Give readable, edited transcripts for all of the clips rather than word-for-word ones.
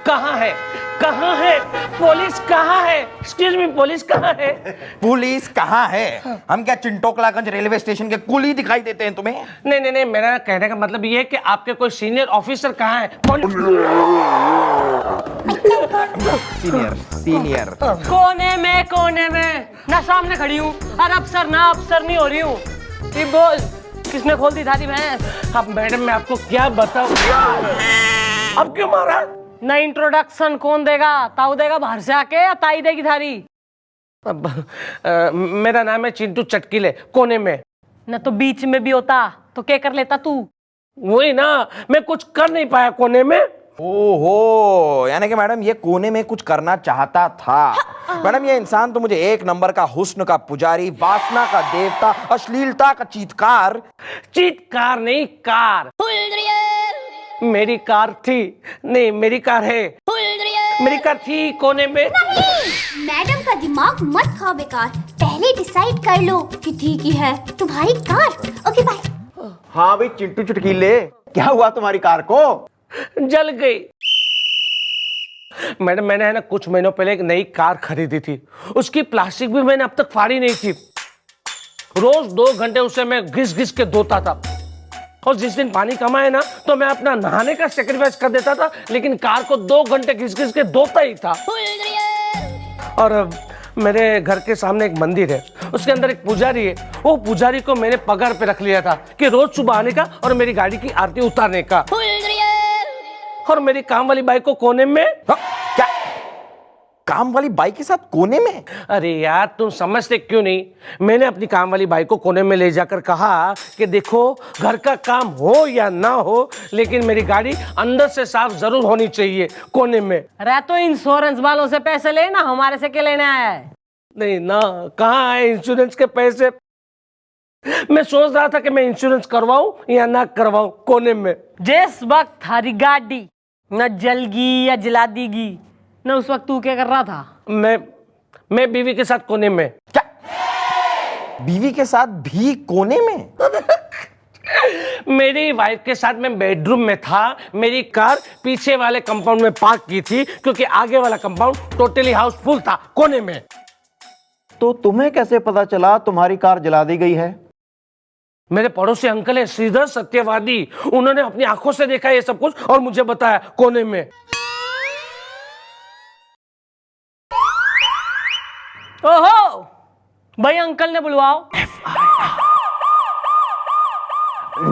कहाँ है? कहाँ है पुलिस? कहाँ है? एक्सक्यूज मी, पुलिस कहाँ है? पुलिस कहाँ है? हम क्या चिंटोकलागंज रेलवे स्टेशन के कुली दिखाई देते हैं तुम्हें? नहीं नहीं नहीं, मेरा कहने का मतलब ये है कि आपके कोई सीनियर ऑफिसर कहाँ है? सीनियर कोने में ना सामने खड़ी हूँ और अफसर नहीं हो रही हूँ। किसने खोल दी थारी भैंस? अब मैडम मैं आपको क्या बताऊं? अब क्यों मारा? ना इंट्रोडक्शन कौन देगा? ताऊ देगा बाहर से आके या ताई देगी थारी? अब मेरा नाम है चिंटू चटकीले, कोने में। न तो बीच में भी होता तो क्या कर लेता तू? वही ना, मैं कुछ कर नहीं पाया कोने में। ओहो, यानी कि मैडम ये कोने में कुछ करना चाहता था। मैडम ये इंसान तो मुझे एक नंबर का हुस्न का पुजारी, वासना का देवता, अश्लीलता का चीतकार नहीं, कार। मेरी कार थी, नहीं मेरी कार है, मेरी कार थी कोने में। मैडम का दिमाग मत खाओ बेकार, पहले डिसाइड कर लो कि थी की है तुम्हारी कार। Okay bye. हाँ भाई चिंटू चुटकीले, क्या हुआ तुम्हारी कार को? जल गई। मैडम मैंने है ना कुछ महीनों पहले एक नई कार खरीदी थी, उसकी प्लास्टिक भी मैंने अब तक फाड़ी नहीं थी। रोज 2 घंटे उसे मैं घिस घिस के धोता था, और जिस दिन पानी कम आए ना तो मैं अपना नहाने का सेक्रीफाइस कर देता था, लेकिन कार को 2 घंटे घिस घिस के धोता ही था। और मेरे घर के सामने एक मंदिर है, उसके अंदर एक पुजारी है। वो पुजारी को मैंने पगार पे रख लिया था कि रोज सुबह आने का और मेरी गाड़ी की आरती उतारने का। और मेरी काम वाली बाइक को कोने में। क्या काम वाली बाइक के साथ कोने में? अरे यार तुम समझते क्यों नहीं? मैंने अपनी काम वाली बाइक को कोने में ले जाकर कहा कि देखो घर का काम हो या ना हो, लेकिन मेरी गाड़ी अंदर से साफ जरूर होनी चाहिए, कोने में। अरे तो इंश्योरेंस वालों से पैसे लेना, हमारे से क्या लेने आया है? नहीं ना, कहाँ है इंश्योरेंस के पैसे? मैं सोच रहा था कि मैं इंश्योरेंस करवाऊं या ना करवाऊं, कोने में। जिस वक्त थारी गाड़ी न जलगी या जला देगी न, उस वक्त तू क्या कर रहा था? मैं बीवी के साथ कोने में। क्या बीवी के साथ भी कोने में? मेरी वाइफ के साथ मैं बेडरूम में था। मेरी कार पीछे वाले कंपाउंड में पार्क की थी, क्योंकि आगे वाला कंपाउंड टोटली हाउसफुल था, कोने में। तो तुम्हें कैसे पता चला तुम्हारी कार जला दी गई है? मेरे पड़ोसी अंकल है श्रीधर सत्यवादी, उन्होंने अपनी आंखों से देखा ये सब कुछ और मुझे बताया, कोने में। ओहो भाई, अंकल ने बुलवाओ।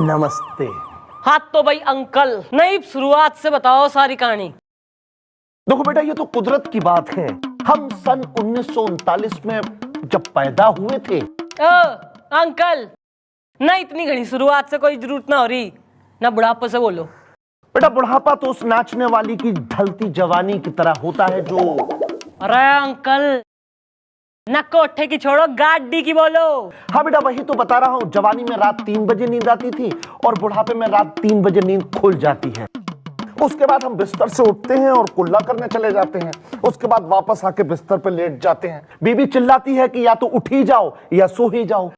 नमस्ते। हाँ तो भाई अंकल, नहीं शुरुआत से बताओ सारी कहानी। देखो बेटा, ये तो कुदरत की बात है। हम सन 1939 में जब पैदा हुए थे। अंकल ना, इतनी घनी शुरुआत से कोई जरूरत ना हो रही, ना बुढ़ापे से बोलो। बेटा बुढ़ापा तो उस नाचने वाली की ढलती जवानी की तरह होता है जो। अरे अंकल, ना कोठे की छोड़ो, गाड़ी की बोलो। हाँ बेटा, वही तो बता रहा हूँ। जवानी में रात 3 बजे नींद आती थी और बुढ़ापे में रात 3 बजे नींद खुल जाती है। उसके बाद हम बिस्तर से उठते हैं और कुल्ला करने चले जाते हैं। उसके बाद वापस आके बिस्तर पर लेट जाते हैं। बीबी चिल्लाती है कि या तो उठ ही जाओ या सो ही जाओ।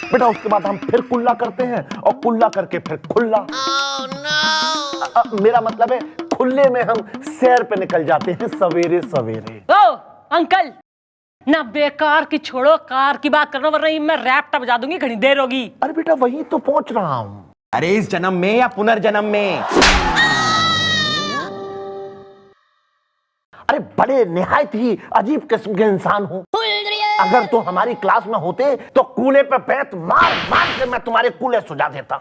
बेटा उसके बाद हम फिर कुल्ला करते हैं और कुल्ला करके फिर खुल्ला। मेरा मतलब है खुले में हम सैर पे निकल जाते हैं सवेरे सवेरे। ओ अंकल, ना बेकार की छोड़ो, कार की बात करना, वरना मैं रैप्ट बजा दूंगी, घनी देर होगी। अरे बेटा वही तो पहुंच रहा हूं। अरे इस जन्म में या पुनर्जन्म में? अरे बड़े निहायत ही अजीब किस्म के इंसान हो। अगर तो हमारी क्लास में होते तो कूले पे पैत मार मार के मैं तुम्हारे कूले सुझा देता।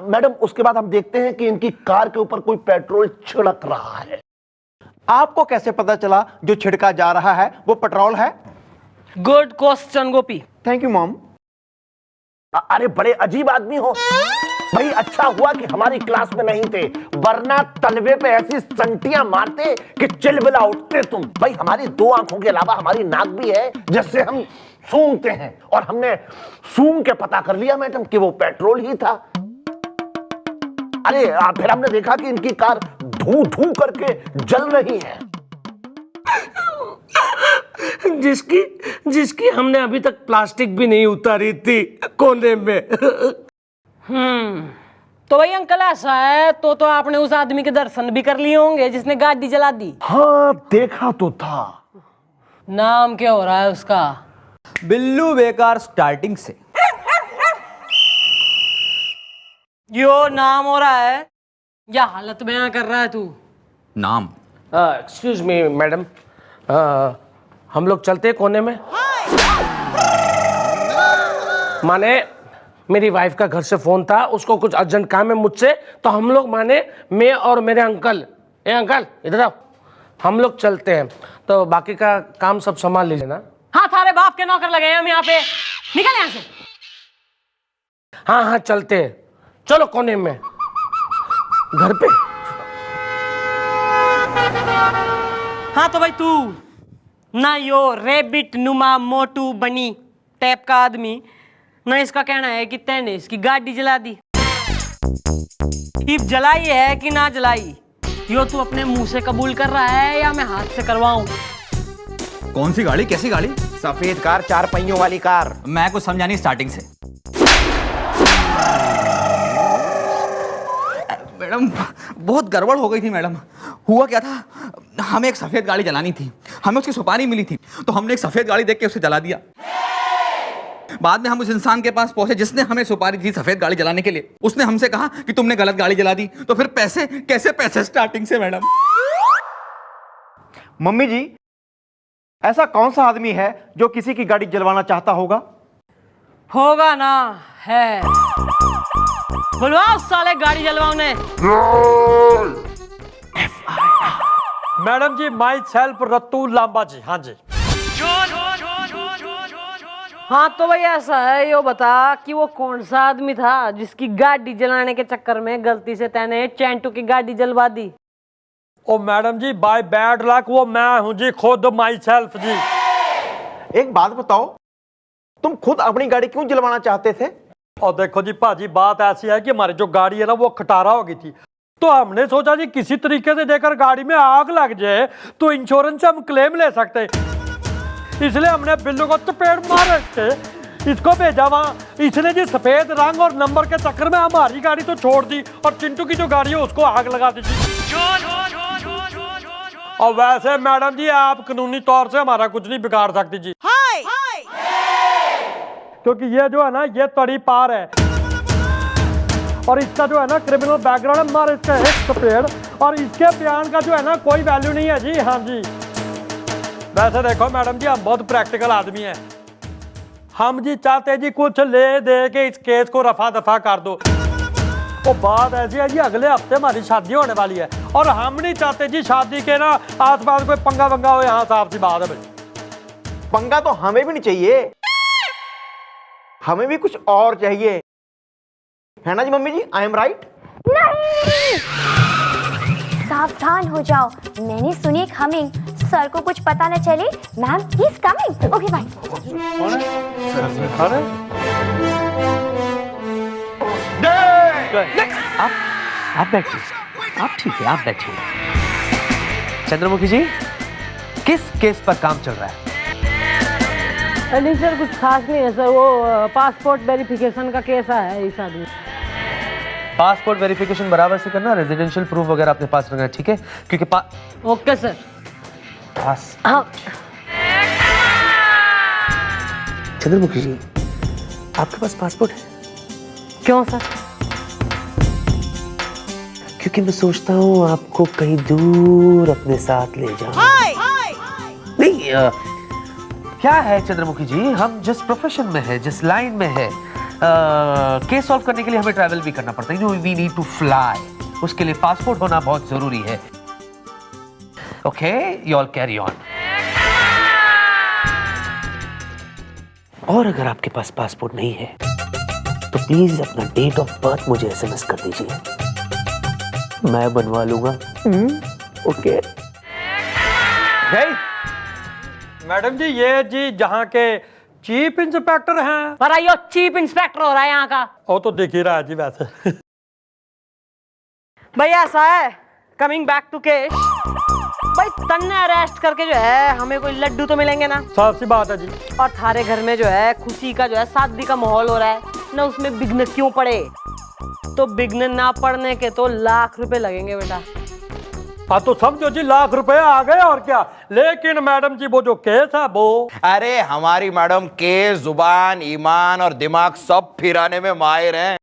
मैडम उसके बाद हम देखते हैं कि इनकी कार के ऊपर कोई पेट्रोल छिड़क रहा है। आपको कैसे पता चला जो छिड़का जा रहा है वो पेट्रोल है? Good question Gopi. Thank you mom. अरे बड़े अजीब आदमी हो भाई। अच्छा हुआ कि हमारी क्लास में नहीं थे, वरना तलवे पे ऐसी संटियां मारते कि चिलबिला उठते तुम। भाई हमारी 2 आंखों के अलावा हमारी नाक भी है जिससे हम सूंघते हैं, और हमने सूंघ के पता कर लिया मैडम कि वो पेट्रोल ही था। अरे फिर हमने देखा कि इनकी कार धू धू करके जल रही है। जिसकी हमने अभी तक प्लास्टिक भी नहीं उतारी थी, कोने में। तो भाई अंकल ऐसा है तो आपने उस आदमी के दर्शन भी कर लिए होंगे जिसने गाड़ी जला दी। हाँ देखा तो था। नाम क्या हो रहा है उसका? बिल्लू बेकार स्टार्टिंग से। यो नाम हो रहा है या हालत बयां कर रहा है तू? नाम एक्सक्यूज मी मैडम, हम लोग चलते हैं कोने में। माने मेरी वाइफ का घर से फोन था, उसको कुछ अर्जेंट काम है मुझसे, तो हम लोग माने मैं और मेरे अंकल, अंकल इधर आओ, हम लोग चलते हैं, तो बाकी का काम सब संभाल लीजिए ना। हाँ थारे बाप के नौकर लगे हैं हम यहाँ पे, निकल यहाँ से। हाँ हाँ चलते हैं, चलो कोने में घर पे। हाँ तो भाई तू ना यो रेबिट नुमा मोटू बनी टाइप का आदमी, ना इसका कहना है कि तैने इसकी गाड़ी जला दी। अब जलाई है कि ना जलाई, यो तू अपने मुंह से कबूल कर रहा है या मैं हाथ से करवाऊं? कौन सी गाड़ी, कैसी गाड़ी? सफेद कार, 4 पहियों वाली कार। मैं कुछ समझा नहीं स्टार्टिंग से। मैडम बहुत गड़बड़ हो गई थी मैडम। हुआ क्या था, हमें एक सफेद गाड़ी जलानी थी, हमें उसकी सुपारी मिली थी, तो हमने एक सफेद गाड़ी देख के उसे जला दिया। बाद में हम उस इंसान के पास पहुंचे जिसने हमें सुपारी दी सफेद गाड़ी जलाने के लिए। उसने हमसे कहा कि तुमने गलत गाड़ी जला दी। तो फिर पैसे कैसे पैसे स्टार्टिंग से मैडम। मम्मी जी, ऐसा कौन सा आदमी है जो किसी की गाड़ी जलवाना चाहता होगा? होगा ना, है। बुलवाओ साले गाड़ी जलवाने। Madam ji, myself Rattu Lamba ji. हाँ जी। हाँ तो भाई ऐसा है, यो बता कि वो कौन सा आदमी था जिसकी गाड़ी जलाने के चक्कर में गलती से तैने चैंटू की गाड़ी जलवा दी? ओ madam ji, by bad luck वो मैं हूं जी, खुद माई सेल्फ जी। एक बात बताओ, तुम खुद अपनी गाड़ी क्यों जलवाना चाहते थे? और देखो जी भाजी, बात ऐसी है कि हमारी जो गाड़ी है ना वो खटारा हो गई थी, तो हमने सोचा जी किसी तरीके से देकर गाड़ी में आग लग जाए तो इंश्योरेंस से हम क्लेम ले सकते हैं। इसलिए हमने बिल्लू को चपेट मार के इसको भेजा वहाँ। इसने जी सफेद रंग और नंबर के चक्कर में हमारी गाड़ी तो छोड़ दी और चिंटू की जो गाड़ी है उसको आग लगा दी जी। और वैसे मैडम जी, आप कानूनी तौर से हमारा कुछ नहीं बिगाड़ सकती जी, क्योंकि ये जो है ना ये तड़ी पार है और इसका जो है ना क्रिमिनल बैकग्राउंड है, मार इसका एक सफेद और इसके बयान का जो है ना कोई वैल्यू नहीं है जी। हाँ जी। वैसे देखो मैडम जी, हम बहुत प्रैक्टिकल आदमी हैं, हम जी चाहते जी कुछ ले दे के इस केस को रफा दफा कर दो। वो बात ऐसी है जी, अगले हफ्ते हमारी शादी होने वाली है और हम नहीं चाहते जी शादी के ना आस पास कोई पंगा वंगा हो। यहाँ साफ सी बात है भाई। पंगा तो हमें भी नहीं चाहिए, हमें भी कुछ और चाहिए, है ना जी mummy ji? I am right? नहीं, सावधान हो जाओ, मैंने सुनी एक हमिंग। सर को कुछ पता न चले। Ma'am he is coming. Okay bye. आप बैठिए, आप ठीक है, आप बैठिए। चंद्रमुखी जी, किस केस पर काम चल रहा है? नहीं सर, कुछ खास नहीं है सर, वो पासपोर्ट वेरिफिकेशन का केस है इस आदमी। पासपोर्ट वेरिफिकेशन बराबर से करना, रेजिडेंशियल प्रूफ वगैरह अपने पास रखना, ठीक है? क्योंकि ओके सर। हाँ। चंद्रमुखी जी, आपके पास पासपोर्ट है? क्यों सर? क्योंकि मैं सोचता हूँ आपको कहीं दूर अपने साथ ले जाऊं। नहीं, क्या है चंद्रमुखी जी, हम जिस प्रोफेशन में है, जिस लाइन में है, केस सॉल्व करने के लिए हमें ट्रैवल भी करना पड़ता है। वी नीड टू फ्लाई, उसके लिए पासपोर्ट होना बहुत जरूरी है। Okay, you all carry on. और अगर आपके पास पासपोर्ट नहीं है तो प्लीज अपना डेट ऑफ बर्थ मुझे एसएमएस कर दीजिए, मैं बनवा लूंगा। ओके। मैडम जी, ये जी जहाँ के चीफ इंस्पेक्टर हैं। पर आइयो, चीफ इंस्पेक्टर हो रहा है यहाँ का। वो तो दिख ही रहा है जी वैसे। भाई ऐसा है, कमिंग बैक टू केस, भाई तन्ने अरेस्ट करके जो है हमें कोई लड्डू तो मिलेंगे ना? साफ सी बात है जी। और थारे घर में जो है खुशी का जो है शादी का माहौल हो रहा है ना, उसमें विघ्न क्यों पड़े? तो बिगनर ना पड़ने के तो लाख रुपए लगेंगे बेटा। हाँ तो समझो जी, लाख रुपए आ गए और क्या। लेकिन मैडम जी वो जो केस है वो, अरे हमारी मैडम के जुबान, ईमान और दिमाग सब फिराने में माहिर हैं।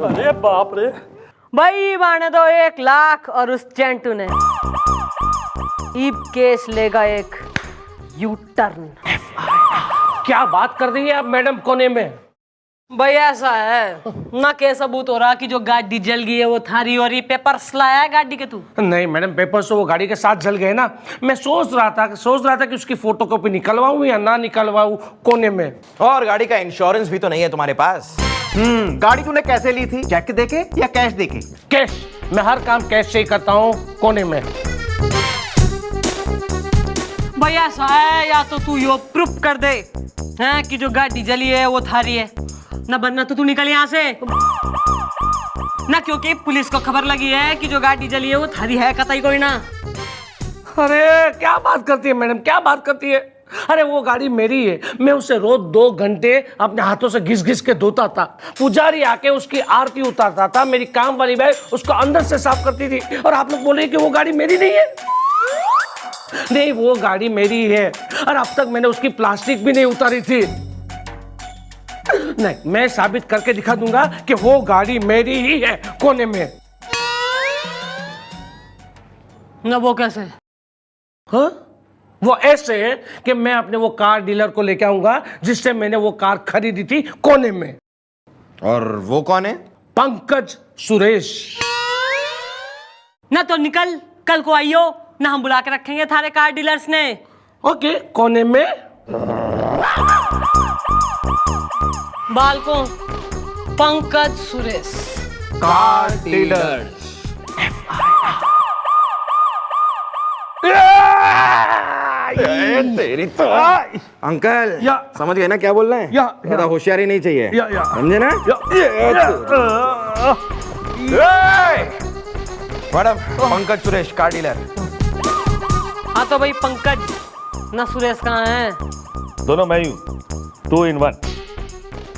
अरे बाप रे। भाई बाने दो 1 लाख और उस चेंटू ने ईब केस लेगा एक यू टर्न। क्या बात कर रही है आप मैडम कोने में? भाई ऐसा है ना, केस सबूत हो रहा कि जो गाड़ी जल गई है वो थारी, और ये पेपर्स लाया है गाड़ी के तू? नहीं मैडम, पेपर तो वो गाड़ी के साथ जल गए ना। मैं सोच रहा था कि उसकी फोटोकॉपी निकलवाऊं या ना निकलवाऊं कोने में। और गाड़ी का इंश्योरेंस भी तो नहीं है तुम्हारे पास। गाड़ी तूने कैसे ली थी, चेक देके या कैश देके? कैश, मैं हर काम कैश से ही करता हूँ कोने में। भाई ऐसा है, या तो तू यो प्रूफ कर दे हैं कि जो गाड़ी जली है वो थारी है ना, बनना तो तू निकल यहाँ से ना, क्योंकि पुलिस को खबर लगी है कि जो गाड़ी जली है वो थारी है कतई कोई ना। अरे क्या बात करती है मैडम, क्या बात करती है? अरे वो गाड़ी मेरी है, मैं उसे रोज 2 घंटे अपने हाथों से घिस घिस के धोता था। पुजारी आके उसकी आरती उतारता था, मेरी काम वाली भाई उसको अंदर से साफ करती थी, और आप लोग बोले कि वो गाड़ी मेरी नहीं है। नहीं, वो गाड़ी मेरी है, और अब तक मैंने उसकी प्लास्टिक भी नहीं उतारी थी। नहीं, मैं साबित करके दिखा दूंगा कि वो गाड़ी मेरी ही है कोने में। ना वो कैसे? हाँ? वो ऐसे है कि मैं अपने वो कार डीलर को लेके आऊंगा जिससे मैंने वो कार खरीदी थी कोने में। और वो कौन है? पंकज सुरेश। ना तो निकल, कल को आइयो ना, हम बुला के रखेंगे थारे कार डीलर्स ने। ओके, कोने में बालको पंकज सुरेश कार डीलर। तेरी तो अंकल समझ गए ना क्या बोल रहे हैं? ज्यादा होशियारी नहीं चाहिए, समझे ना? Madam, Pankaj Suresh car dealer. हाँ तो भाई पंकज ना सुरेश कहाँ है? दोनों मैं ही हूँ, 2 in 1।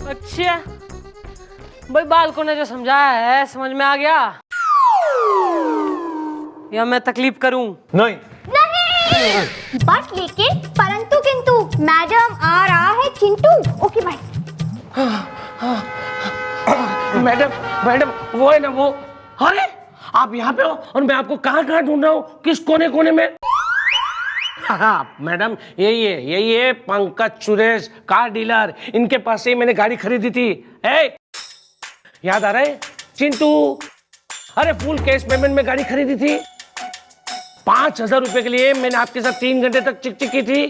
अच्छा भाई, बालको ने जो समझाया है समझ में आ गया, या मैं तकलीफ करूं? नहीं, बट लेकिन परंतु किंतु मैडम आ रहा है चिंटू। Okay bye. मैडम वो है ना वो। अरे आप यहाँ पे हो और मैं आपको कहाँ कहाँ ढूंढ रहा हूँ, किस कोने कोने में? हाँ मैडम, यही है पंकज सुरेश कार डीलर। इनके पास से ही मैंने गाड़ी खरीदी थी। याद आ रहा है चिंटू? अरे फुल कैश पेमेंट में गाड़ी खरीदी थी। 5,000 रुपए के लिए मैंने आपके साथ 3 घंटे तक चिक चिक की थी,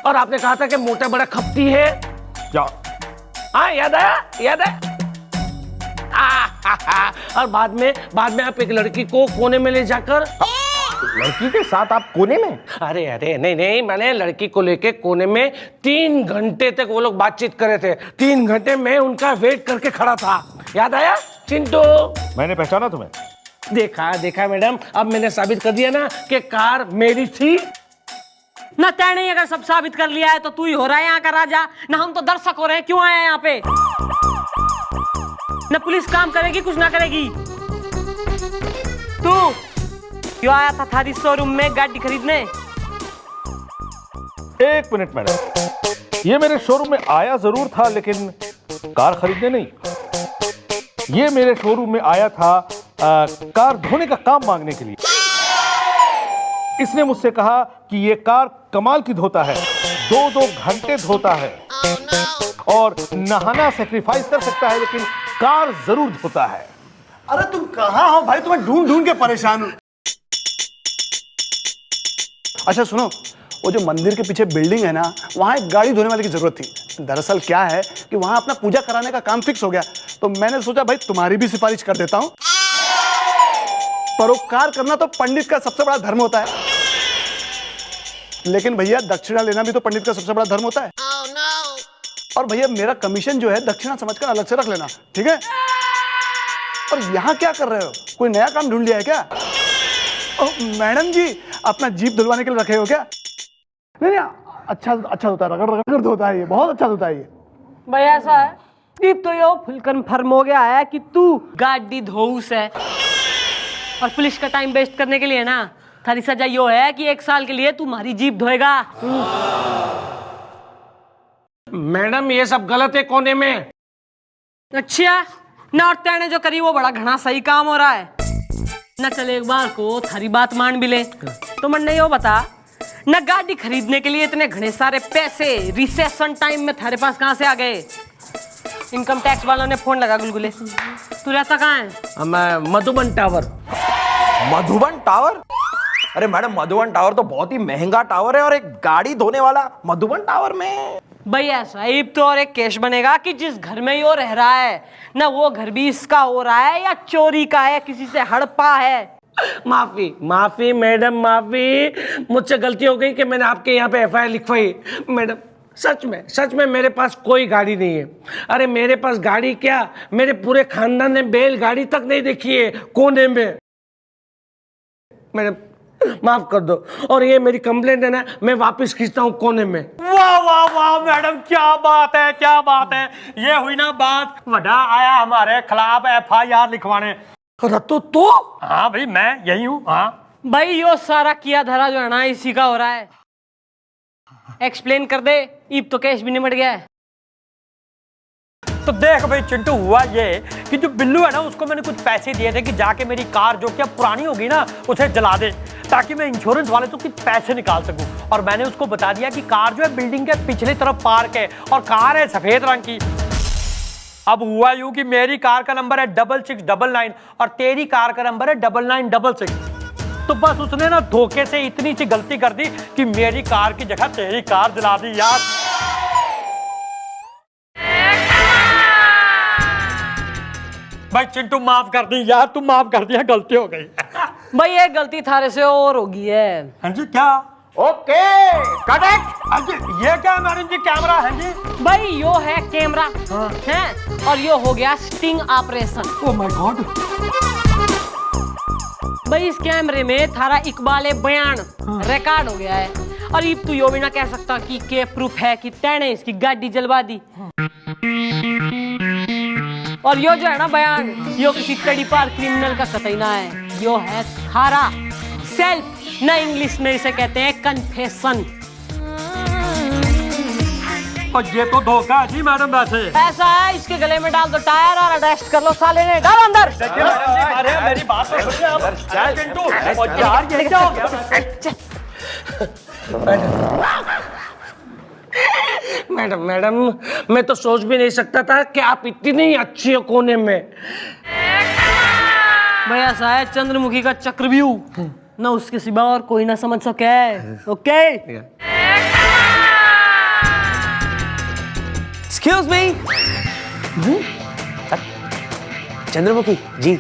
और आपने कहा था कि मोटा बड़ा खपती है। हाँ याद है। और बाद में आप एक लड़की को कोने में ले जाकर। लड़की के साथ आप कोने में? अरे नहीं, मैंने लड़की को लेके कोने में 3 घंटे तक वो लोग बातचीत कर रहे थे। 3 घंटे में उनका वेट करके खड़ा था। याद आया चिंटू? मैंने पहचाना तुम्हें? देखा मैडम, अब मैंने साबित कर दिया ना कि कार मेरी थी। ना तैने अगर सब साबित कर लिया है तो तू ही हो रहा है यहाँ का राजा, ना हम तो दर्शक हो रहे हैं। क्यों आए यहाँ पे? ना पुलिस काम करेगी, कुछ ना करेगी। तू क्यों आया था थारी शोरूम में गाड़ी खरीदने? 1 मिनट मैडम, ये मेरे शोरूम में आया जरूर था, लेकिन कार खरीदने नहीं। ये मेरे शोरूम में आया था कार धोने का काम मांगने के लिए। इसने मुझसे कहा कि ये कार कमाल की धोता है, 2-2 घंटे धोता है, और नहाना सेक्रीफाइस कर सकता है, लेकिन कार जरूर धोता है। अरे तुम कहाँ हो भाई? तुम्हें ढूंढ ढूंढ के परेशान हूं। अच्छा सुनो, वो जो मंदिर के पीछे बिल्डिंग है ना, वहाँ एक गाड़ी धोने वाले की जरूरत थी। दरअसल क्या है कि वहाँ अपना पूजा कराने का काम फिक्स हो गया, तो मैंने सोचा भाई तुम्हारी भी सिफारिश कर देता हूँ। परोपकार करना तो पंडित का सबसे बड़ा धर्म होता है, लेकिन भैया दक्षिणा लेना भी तो पंडित का सबसे बड़ा धर्म होता है। और भैया मेरा कमीशन जो है दक्षिणा समझकर अलग से रख लेना, ठीक है? और यहाँ क्या कर रहे हो? कोई नया काम ढूंढ लिया है क्या? मैडम जी, अपना जीप धुलवाने के लिए रखे हो क्या? नहीं, अच्छा होता है, रगड़ धोता है ये, बहुत अच्छा होता है ये। भाई ऐसा है, दीप तो यो फुल कंफर्म हो गया है कि तू गाड़ी धोऊस है, और पुलिस का टाइम वेस्ट करने के लिए ना थारी सजा यो है कि 1 साल के लिए तू हमारी जीप धोएगा। मैडम ये सब गलत है कोने में। अच्छा ना, और तेने जो करी वो बड़ा घना सही काम हो रहा है ना। चले एक बार को थारी बात मान भी ले तो मन नहीं हो बता ना, गाड़ी खरीदने के लिए इतने घने सारे पैसे रिसेशन टाइम में थारे पास कहाँ से आ गए? इनकम टैक्स वालों ने फोन लगा गुलगुले। तू रहता कहाँ है? मैं मधुबन टावर। मधुबन टावर? अरे मैडम मधुबन टावर तो बहुत ही महंगा टावर है, और एक गाड़ी धोने वाला मधुबन टावर में। भैया साहिब तो और एक केस बनेगा कि जिस घर में यो रह रहा है ना वो घर भी इसका हो रहा है या चोरी का है, किसी से हड़पा है। माफी माफी मैडम माफी, मुझसे गलती हो गई कि मैंने आपके यहाँ पे एफआईआर लिखवाई। मैडम सच में मेरे पास कोई गाड़ी नहीं है। अरे मेरे पास गाड़ी क्या, मेरे पूरे खानदान ने बैलगाड़ी तक नहीं देखी है कोने में। मैडम माफ कर दो, और ये मेरी कंप्लेंट है ना, मैं वापस खींचता हूँ कोने में। वाह वाह वाह मैडम, क्या बात है क्या बात है। ये हुई ना बात, वड्डा आया हमारे खिलाफ FIR लिखवाने। तो हाँ भाई मैं यही हूँ। हाँ भाई यो सारा किया धरा जो है ना इसी का हो रहा है। एक्सप्लेन कर दे, ईब तो केस भी निमट गया है। तो देख भाई चिंटू, हुआ ये कि जो बिल्लू है ना उसको मैंने कुछ पैसे दिए थे कि जाके मेरी कार जो क्या पुरानी होगी ना उसे जला दे, ताकि मैं इंश्योरेंस वाले से कुछ पैसे निकाल सकूं। और मैंने उसको बता दिया कि कार जो है बिल्डिंग के पिछले तरफ पार्क है और कार है सफेद रंग की। अब हुआ यूं कि मेरी कार का नंबर है 6699 और तेरी कार का नंबर है 9966। तो बस उसने ना धोखे से इतनी सी गलती कर दी कि मेरी कार की जगह तेरी कार जला दी यार। भाई चिंटू माफ कर दी यार, तुम माफ कर दिया, गलती हो गई। भाई ये गलती थारे से और होगी है। हाँ जी क्या? Okay correct. हाँ जी ये क्या है मैडम जी? कैमरा है जी। भाई यो है कैमरा है, और यो हो गया sting operation. Oh my God. भाई इस कैमरे में थारा इकबाल बयान रिकॉर्ड हो गया है, और ये तू यो भी ना कह सकता कि के प्रूफ है कि तैने इसकी गाड़ी जलवा दी। और यो जो है ना बयान, यो किसी तड़ी पार क्रिमिनल का कतई ना है, यो है थारा सेल्फ, ना इंग्लिश में इसे कहते हैं कन्फेशन। और ये तो धोखा है जी मैडम। वैसे ऐसा है, इसके गले में डाल दो टायर और अरेस्ट कर लो साले ने, डाल अंदर। अरे मेरी बात तो सुनिए आप। चिंटू और यार ये क्या हो गया? मैडम मैं तो सोच भी नहीं सकता था कि आप इतनी अच्छी हो कोने में। भाई ऐसा है, चंद्रमुखी का चक्रव्यूह ना उसके सिवा और कोई ना समझ सके। Okay excuse me, Chandramukhi ji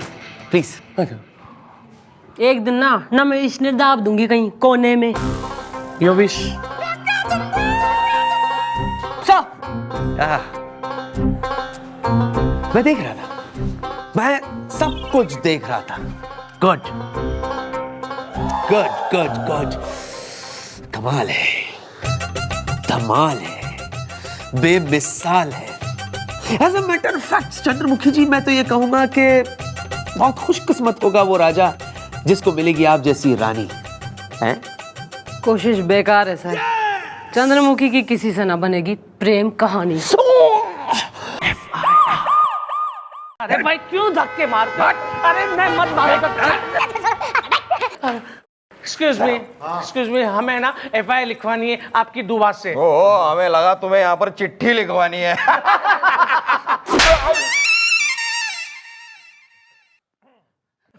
please. एक दिन ना मैं इसने दाब दूंगी कहीं कोने में। यो विश। मैं देख रहा था, मैं सब कुछ देख रहा था। गुड गुड गुड गुड, कमाल है, धमाल है, बेमिसाल है। As a matter of fact Chandramukhi ji, मैं तो ये कहूंगा कि बहुत खुशकिस्मत होगा वो राजा जिसको मिलेगी आप जैसी रानी हैं। कोशिश बेकार है सर, चंद्रमुखी की किसी से ना बनेगी प्रेम कहानी। अरे भाई क्यों धक्के मारते? अरे मैं मत मारो। एक्सक्यूज मी, हमें ना FIR लिखवानी है आपकी दुआ से। ओह हमें लगा तुम्हें यहाँ पर चिट्ठी लिखवानी है।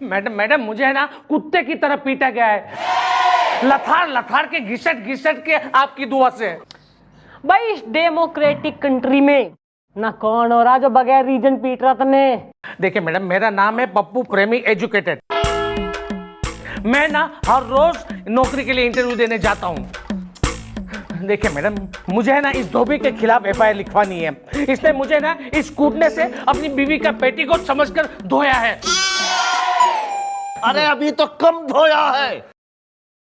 मैडम मुझे है ना कुत्ते की तरह पीटा गया है, लथाड़ के घिसट के आपकी दुआ से। भाई इस डेमोक्रेटिक कंट्री में ना कौन हो रहा जो बगैर रीजन पीट रहा तने। देखिए मैडम, मेरा नाम है पप्पू प्रेमी एजुकेटेड। मैं ना हर रोज नौकरी के लिए इंटरव्यू देने जाता हूँ। देखिए मैडम, मुझे है ना इस धोबी के खिलाफ FIR लिखवानी है। इसने मुझे ना इस कूटने से अपनी बीवी का पेटीकोट समझकर धोया है। अरे अभी तो कम धोया है।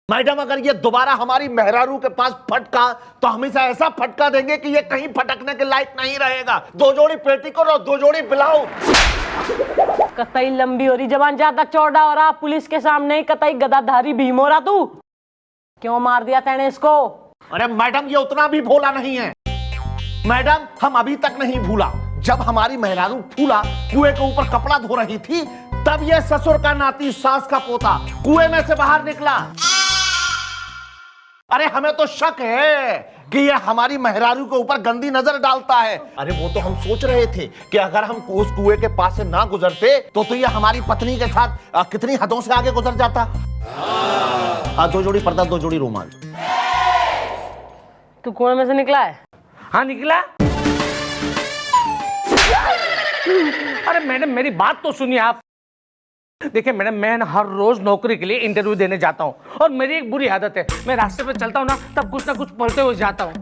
मैडम अगर ये दोबारा हमारी मेहरारू के पास फटका तो हम इसे ऐसा फटका देंगे कि ये कहीं फटकने के लायक नहीं रहेगा। 2 जोड़ी पेटीकोट और 2 जोड़ी ब्लाउज। कतई लंबी हो रही जबान, ज्यादा चौड़ा हो रहा पुलिस के सामने, कतई गदाधारी भीम हो रहा तू। क्यों मार दिया तैने इसको? अरे मैडम ये उतना भी भोला नहीं है। मैडम हम अभी तक नहीं भूला, जब हमारी मेहरारू फूला कुएं के ऊपर कपड़ा धो रही थी तब ये ससुर का नाती सास का पोता कुएं में से बाहर निकला। अरे हमें तो शक है कि ये हमारी मेहरारू के ऊपर गंदी नजर डालता है। अरे वो तो हम सोच रहे थे कि अगर हम उस कुएं के पास से ना गुजरते तो ये हमारी पत्नी के साथ कितनी हदों से आगे गुजर जाता। 2 जोड़ी पर्दा 2 जोड़ी रुमाल। तू कुएं में से निकला है? हाँ निकला। अरे मैडम मेरी बात तो सुनिए आप। देखिए मैडम मैं ना हर रोज नौकरी के लिए इंटरव्यू देने जाता हूँ और मेरी एक बुरी आदत है, मैं रास्ते पे चलता हूँ ना तब कुछ ना कुछ पढ़ते हुए जाता हूँ।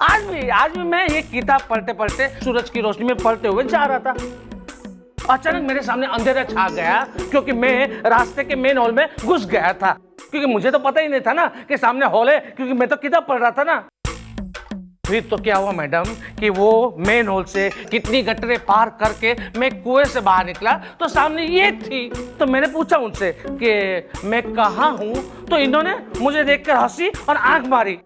आज भी मैं ये किताब पढ़ते पढ़ते सूरज की रोशनी में पढ़ते हुए जा रहा था। अचानक मेरे सामने अंधेरा छा गया क्योंकि मैं रास्ते के मेन हॉल में घुस गया था, क्योंकि मुझे तो पता ही नहीं था ना कि सामने हॉल है, क्योंकि मैं तो किताब पढ़ रहा था ना। फिर तो क्या हुआ मैडम कि वो मेन हॉल से कितनी गटरे पार करके मैं कुएं से बाहर निकला तो सामने ये थी। तो मैंने पूछा उनसे कि मैं कहाँ हूं, तो इन्होंने मुझे देखकर हंसी और आंख मारी।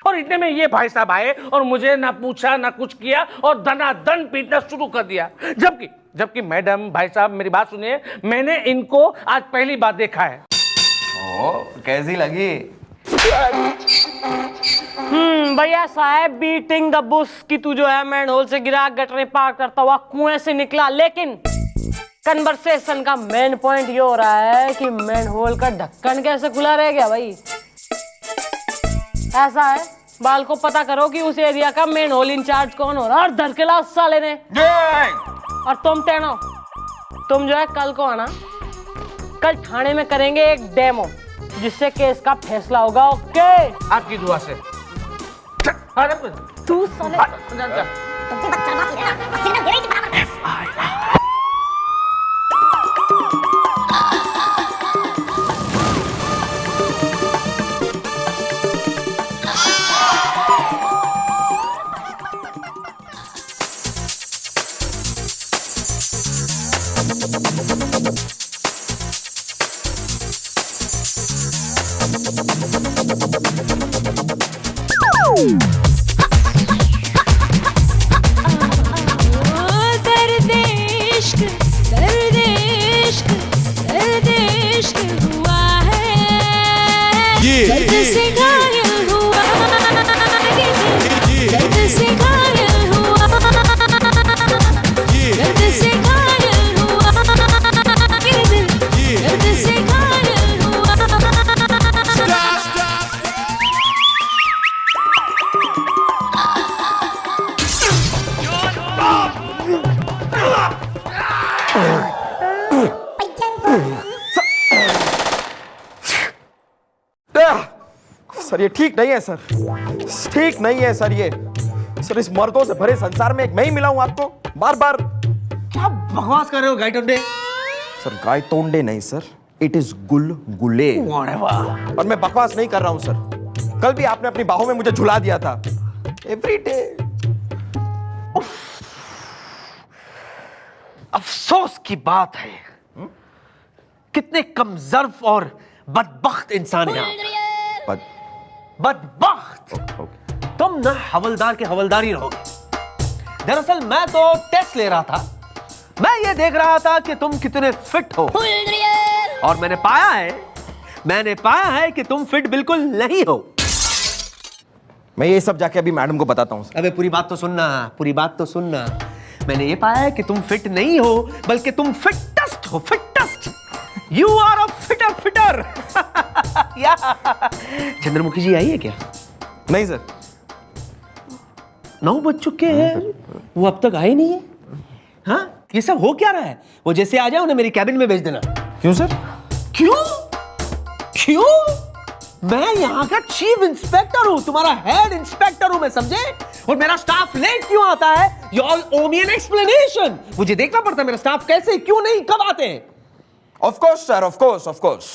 और इतने में ये भाई साहब आए और मुझे ना पूछा ना कुछ किया और दनादन पीटना शुरू कर दिया। जबकि मैडम भाई साहब मेरी बात सुनिए, मैंने इनको आज पहली बार देखा है। कैसी लगी? भैया साहब बीटिंग द बुश कि तू जो है मैन होल से गिरा, गटरे पार करता हुआ कुएं से निकला, लेकिन कन्वर्सेशन का मेन पॉइंट ये हो रहा है कि मैन होल का ढक्कन कैसे खुला रह गया भाई। ऐसा है बाल को पता करो कि उस एरिया का मेन होल इंचार्ज कौन हो रहा है और धरकेला उस साले ने। और तुम टेनो, तुम जो है कल को आना, कल थाने में करेंगे एक डेमो जिससे केस का फैसला होगा। ओके आपकी दुआ से। तू साले सर ये ठीक नहीं है सर, ठीक नहीं है सर। ये सर इस मर्दों से भरे संसार में एक मैं ही मिला हूं आपको बार बार। क्या बकवास कर रहे हो गाइटोंडे? सर गायतोंडे नहीं सर, इट इज गुलगुले। और मैं बकवास नहीं कर रहा हूं सर। कल भी आपने अपनी बाहों में मुझे झुला दिया था। Every day. अफसोस की बात है कितने कमजर्फ और बदबख्त इंसान हैं। बदबख्त। तुम ना हवलदार के हवलदार ही रहोगे। दरअसल मैं तो टेस्ट ले रहा था, मैं ये देख रहा था कि तुम कितने फिट हो, और मैंने पाया है कि तुम फिट बिल्कुल नहीं हो। मैं ये सब जाके अभी मैडम को बताता हूं सर। अबे पूरी बात तो सुनना। मैंने ये पाया है कि तुम फिट नहीं हो बल्कि तुम फिटेस्ट हो, fittest. You are a fitter. Chandramukhi ji आई है क्या? नहीं सर। 9 बज चुके हैं, वो अब तक आई नहीं है। हाँ ये सब हो क्या रहा है? वो जैसे आ जाए उन्हें मेरी कैबिन में भेज देना। क्यों सर? क्यों? मैं यहाँ का चीफ इंस्पेक्टर हूँ, तुम्हारा हेड इंस्पेक्टर हूँ मैं, समझे? और मेरा स्टाफ लेट क्यों आता है? You all owe me an explanation। मुझे देखना पड़ता है मेरा स्टाफ कैसे, क्यों नहीं, कब आते हैं। Of course sir, of course, of course.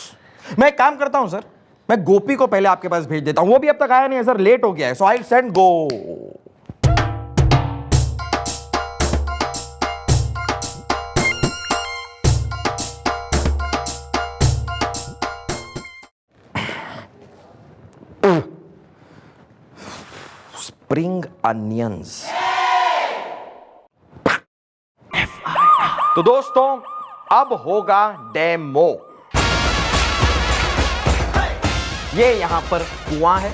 मैं एक काम करता हूं सर, मैं गोपी को पहले आपके पास भेज देता हूं, वो भी अब तक आया नहीं है सर, लेट हो गया है, so I send go. Spring onions. तो दोस्तों अब होगा डेमो। ये यहां पर कुआं है,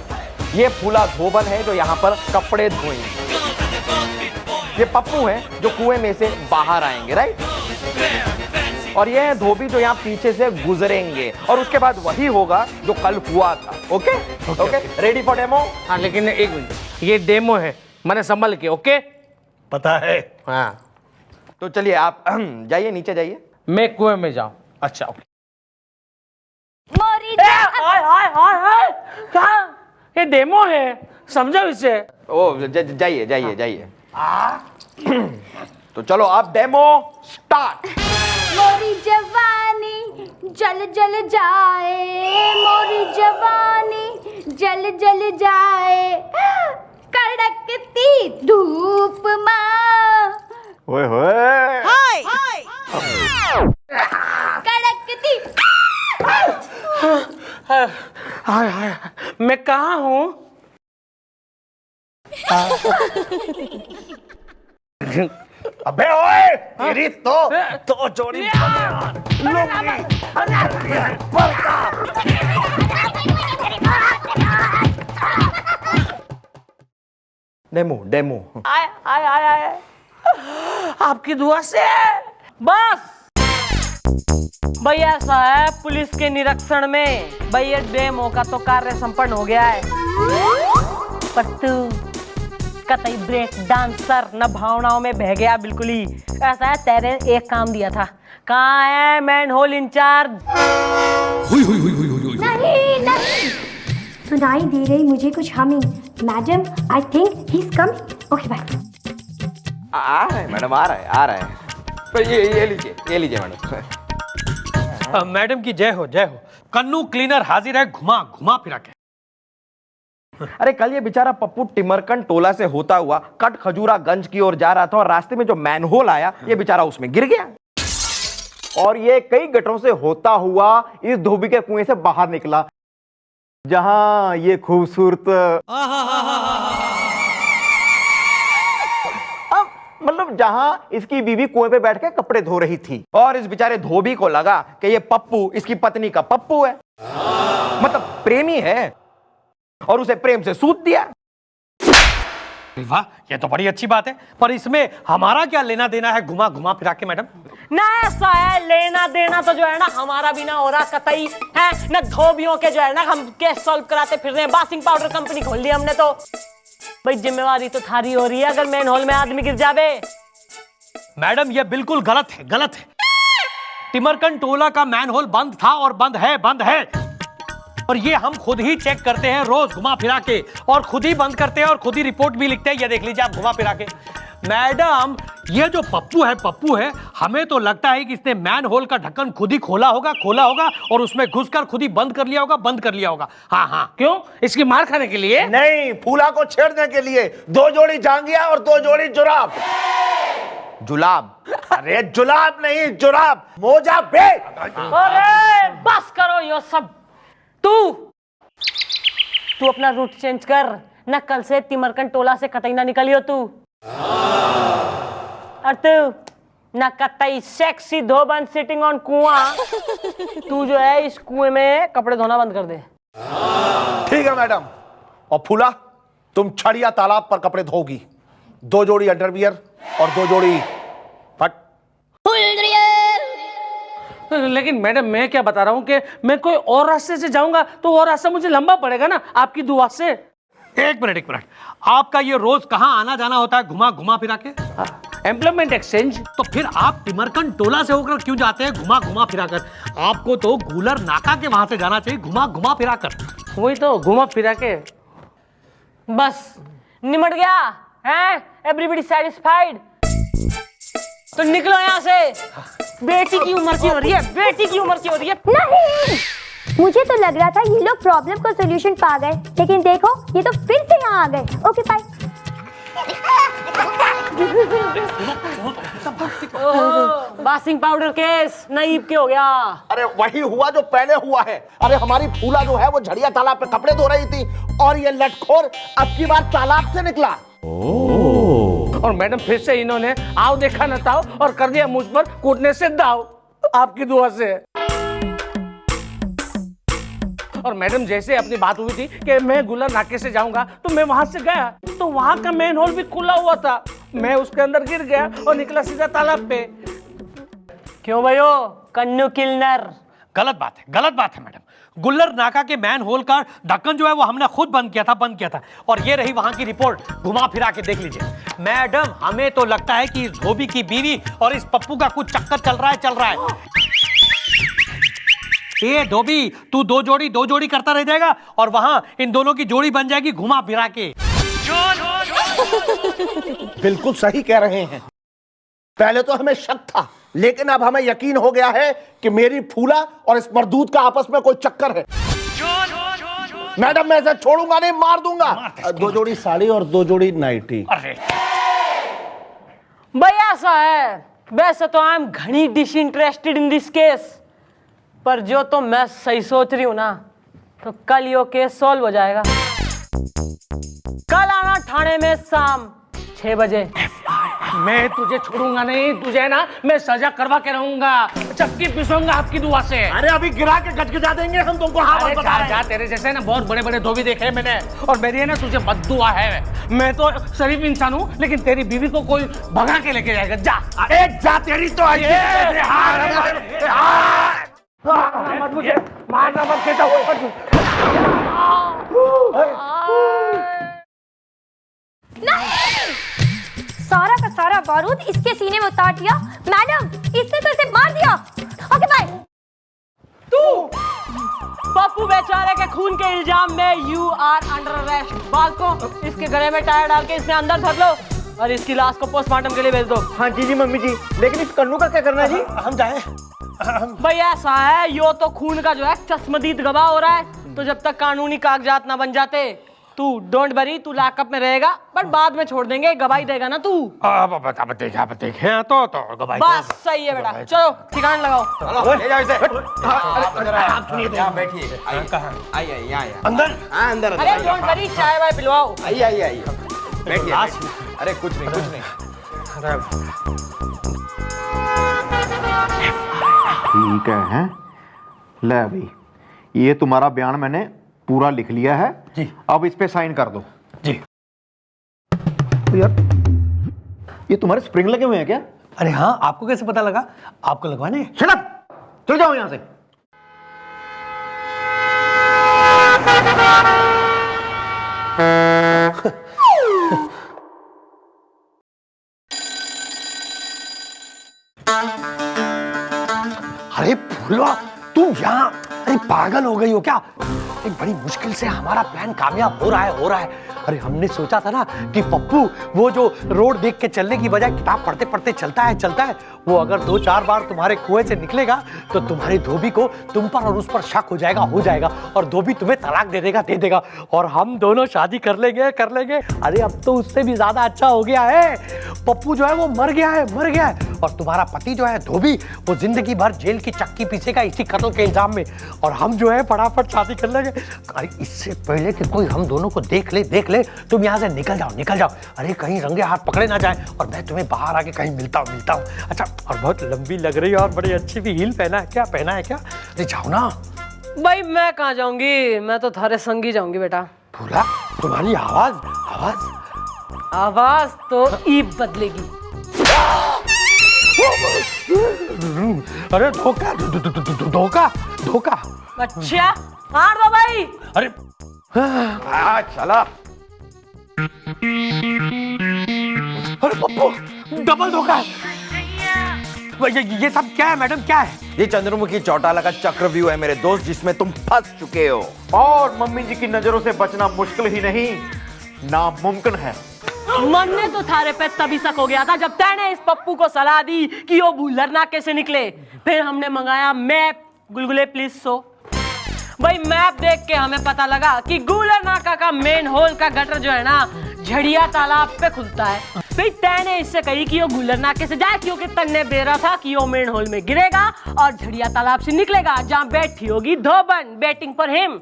ये फूला धोबन है जो यहां पर कपड़े धोएंगे, ये पप्पू है जो कुएं में से बाहर आएंगे, राइट? और ये है धोबी जो यहां पीछे से गुजरेंगे, और उसके बाद वही होगा जो कल हुआ था। Okay okay, ready for demo? हाँ लेकिन एक मिनट, ये डेमो है, मैंने संभल के। ओके पता है। हाँ, तो चलिए आप जाइए, नीचे जाइए। मैं कुएं में जाऊं? अच्छा ओके। मोरी कहाँ? ये डेमो है, समझो इसे। ओ जाइए जाइए जाइए। तो चलो आप डेमो स्टार्ट। मोरी जवानी जल जल जाए, मोरी जवानी जल जल जाए, कड़कती धूप माँ, ओए होए, कड़कती। हाय हाय, मैं कहाँ हूँ? अबे ओए, तेरी तो जोड़ी डेमो डेमो। आय आय आय आय, आपकी दुआ से। बस भैया, ऐसा है पुलिस के निरीक्षण में भैया डेमो का तो कार्य संपन्न हो गया है, पर तू कतई ब्रेक डांसर न भावनाओं में बह गया बिल्कुल ही। ऐसा है, तेरे एक काम दिया था, कहाँ है मैन होल इंचार्ज? नहीं नहीं, सुनाई दे रही मुझे कुछ humming. Madam, I think he is coming. Okay bye. आ रहा है मैडम, आ रहा है, आ रहा है। तो ये लीजिए मैडम। मैडम की जय हो, जय हो। कन्नू क्लीनर हाजिर है, घुमा घुमा फिरा के। अरे कल ये बेचारा पप्पू टिमरकन टोला से होता हुआ कट खजूरा गंज की ओर जा रहा था, और रास्ते में जो मैनहोल आया, ये बेचारा उसमें गिर गया, और ये कई गटरों से होता हुआ इस धोबी के कुएं से बाहर निकला, जहां ये खूबसूरत मतलब जहां इसकी बीवी कुएं पे बैठ के कपड़े धो रही थी, और इस बेचारे धोबी को लगा कि ये पप्पू इसकी पत्नी का पप्पू है, मतलब प्रेमी है, और उसे प्रेम से सूत दिया। वाह, ये तो बड़ी अच्छी बात है, पर इसमें हमारा क्या लेना देना है घुमा घुमा फिरा के मैडम? ना ऐसा है, लेना देना तो जो है ना हमारा भी ना हो रहा कतई है ना, धोबियों के जो है ना हम केस सॉल्व कराते फिर रहे हैं। बासिंग पाउडर कंपनी खोल ली हमने, तो भाई जिम्मेवारी तो थारी हो रही है अगर मैन होल में आदमी गिर जावे। मैडम ये बिल्कुल गलत है, गलत है। टिमरकन टोला का मैनहोल बंद था और बंद है, और ये हम खुद ही चेक करते हैं रोज घुमा फिरा के, और खुद ही बंद करते हैं और खुद ही रिपोर्ट भी लिखते हैं। ये देख लीजिए आप घुमा फिरा के। मैडम ये जो पप्पू है, हमें तो लगता है कि इसने मैन होल का ढक्कन खुद ही खोला होगा और उसमें घुसकर खुद ही बंद कर लिया होगा। हाँ हाँ, क्यों? इसकी मार खाने के लिए? नहीं, फूला को छेड़ने के लिए। 2 जोड़ी जांघिया और 2 जोड़ी जुराब। जुलाब? अरे जुलाब नहीं, जुराब, मोजा बे। अरे बस करो ये सब। तू अपना रूट चेंज कर ना, कल से तिमरकन टोला से कतई ना निकलियो तू। और तू ना कतई सेक्सी धोबन सिटिंग ऑन कुआं, तू जो है इस कुएं में कपड़े धोना बंद कर दे। ठीक है मैडम। और फूला, तुम छड़िया तालाब पर कपड़े धोगी। 2 जोड़ी अंडरवियर और 2 जोड़ी फट। लेकिन मैडम मैं क्या बता रहा हूँ कि मैं कोई और रास्ते से जाऊंगा तो वो रास्ता मुझे लंबा पड़ेगा ना, आपकी दुआ से। एक मिनट, आपका ये रोज कहाँ आना जाना होता है घुमा घुमा फिरा के? Employment exchange. तो फिर आप तिमरकन टोला से होकर क्यों जाते हैं घुमा घुमा फिरा कर? आपको तो गूलर नाका के वहां से जाना चाहिए घुमा घुमा फिरा कर। वही तो, घुमा फिरा के। बस निमट गया है, एवरीबडी सेटिस्फाइड? तो निकलो यहाँ से। बेटी की उम्र की हो रही है, बेटी की उम्र की हो रही है। नहीं, मुझे तो लग रहा था ये लोग प्रॉब्लम को सॉल्यूशन पा गए, लेकिन देखो ये तो फिर से यहाँ आ गए। Okay bye. वाशिंग पाउडर केस नाइब के हो गया। अरे वही हुआ जो पहले हुआ है। अरे हमारी फूला जो है वो झड़िया तालाब पे कपड़े धो रही थी और ये लटखोर अब की बार तालाब से निकला। और मैडम फिर से इन्होंने आओ देखा न ताओ और कर दिया मुझ पर कूटने से दाव, आपकी दुआ से। और मैडम जैसे अपनी बात हुई थी कि मैं गुलर नाके से जाऊंगा तो मैं वहां से गया तो वहां का मेन हॉल भी खुला हुआ था। मैं उसके अंदर गिर गया और निकला सीधा तालाब पे। क्यों भाइयों, कन्नू किलनर? गलत बात है मैडम। गुल्लर नाका के मैन होल का ढक्कन जो है वो हमने खुद बंद किया था और ये रही वहां की रिपोर्ट, घुमा फिरा के देख लीजिए। मैडम हमें तो लगता है कि इस धोबी की बीवी और इस पप्पू का कुछ चक्कर चल रहा है। ये धोबी तू दो जोड़ी करता रह जाएगा और वहां इन दोनों की जोड़ी बन जाएगी घुमा फिरा के। बिल्कुल सही कह रहे हैं। पहले तो हमें शक था, लेकिन अब हमें यकीन हो गया है कि मेरी फूला और इस मरदूत का आपस में कोई चक्कर है। मैडम मैं इसे छोड़ूंगा नहीं, मार दूंगा। 2 जोड़ी साड़ी और 2 जोड़ी नाइटी। भाई ऐसा है, वैसे तो आई एम घनी डिसइंटरेस्टेड इन दिस केस, पर जो तो मैं सही सोच रही हूं ना, तो कल यो केस सॉल्व हो जाएगा। कल आना थाने में शाम 6 बजे। मैं तुझे छोड़ूंगा नहीं, तुझे ना मैं सजा करवा के रहूंगा, चक्की पिसूंगा आपकी दुआ से। अरे अभी गिरा के गजगजा देंगे हम तुमको। अरे जा तेरे जैसे ना बहुत बड़े बड़े धोबी देखे हैं मैंने, और मेरी है ना तुझे बद्दुआ है। मैं तो शरीफ इंसान हूँ, लेकिन तेरी बीवी को कोई भगा के लेके जाएगा। जा जा तेरी तो मत मुझे मारना मत कहता हूँ। सारा का सारा बारूद इसके सीने में उतार दिया। मैडम इसने तो इसे मार दिया। Okay bye. तू पप्पू बेचारे के खून के इल्जाम में यू आर अंडर अरेस्ट। बाल को इसके गले में टायर डाल के इसमें अंदर धर लो और इसकी लाश को पोस्टमार्टम के लिए भेज दो। हाँ जी मम्मी जी, लेकिन इस कन्नू का क्या करना है जी? हम जाए। भाई ऐसा है, यो तो खून का जो है चश्मदीद गवाह हो रहा है, तो जब तक कानूनी कागजात ना बन जाते तू डोंट वरी, तू लॉकअप में रहेगा, पर बाद में छोड़ देंगे। गवाही देगा ना तू? देखे तो गवाही बस सही है बेटा, चलो ठिकाना लगाओ। ले जाओ इसे। आप सुनिए तो यहाँ बैठिए। आइए यहाँ अंदर। हाँ अंदर। अरे डोंट वरी, चाय वाय पिलवाओ। आइए बैठिए। अरे कुछ नहीं। ठीक है, हैं? ले अभी ये तुम्हारा बयान मैंने पूरा लिख लिया है जी। अब इस पे साइन कर दो जी। तो यार ये तुम्हारे स्प्रिंग लगे हुए हैं क्या? अरे हाँ, आपको कैसे पता लगा? आपको लगवाने? शट अप, चल जाओ यहां से। अरे फूला, तुम यहाँ? अरे पागल हो गई हो क्या? एक बड़ी मुश्किल से हमारा प्लान कामयाब हो रहा है। अरे हमने सोचा था ना कि पप्पू वो जो रोड देख के चलने की बजाय किताब पढ़ते पढ़ते चलता है, वो अगर 2-4 बार तुम्हारे कुएं से निकलेगा तो तुम्हारी धोबी को तुम पर और उस पर शक हो जाएगा और धोबी तुम्हें तलाक दे देगा और हम दोनों शादी कर लेंगे। अरे अब तो उससे भी ज्यादा अच्छा हो गया है, पप्पू जो है वो मर गया है और तुम्हारा पति जो है धोबी, वो जिंदगी भर जेल की चक्की पीसेगा इसी कत्ल के इल्जाम में, और हम जो है फटाफट शादी कर लेंगे। अरे इससे पहले कि कोई हम दोनों को देख ले, तुम यहाँ से निकल जाओ। अरे कहीं रंगे हाथ पकड़े ना जाए और मैं तुम्हें बाहर आके कहीं मिलता हूँ। अच्छा, और बहुत लंबी लग रही है और बड़ी अच्छी भी हील पहना है क्या? अरे जाओ ना। भाई मैं कहाँ जाऊंगी, मैं तो थारे संग ही जाऊंगी बेटा। फूला, तुम्हारी आवाज तो ईब बदलेगी। अरे धोखा। अच्छा मार दो भाई। अरे चला। अरे पप्पू, डबल धोखा। ये सब क्या है मैडम, क्या है? ये चंद्रमुखी चौटाला का चक्रव्यूह है मेरे दोस्त, जिसमें तुम फंस चुके हो। और मम्मी जी की नजरों से बचना मुश्किल ही नहीं, नामुमकिन है। मन ने तो थारे पे तभी शक हो गया था जब तैने इस पप्पू को सलाह दी कि वो भूलर नाके से निकले। फिर हमने मंगाया मैप गुलगुले प्लीज सो। भाई मैप देख के हमें पता लगा कि गुलर नाका का मेन होल का गटर जो है ना झड़िया तालाब पे खुलता है। फिर तैने इससे कही कि वो गुलर नाके से जाए क्योंकि तन्ने बेरा था कि वो मेन होल में गिरेगा और झड़िया तालाब से निकलेगा जहाँ बैठी होगी धोबन वेटिंग फॉर हिम।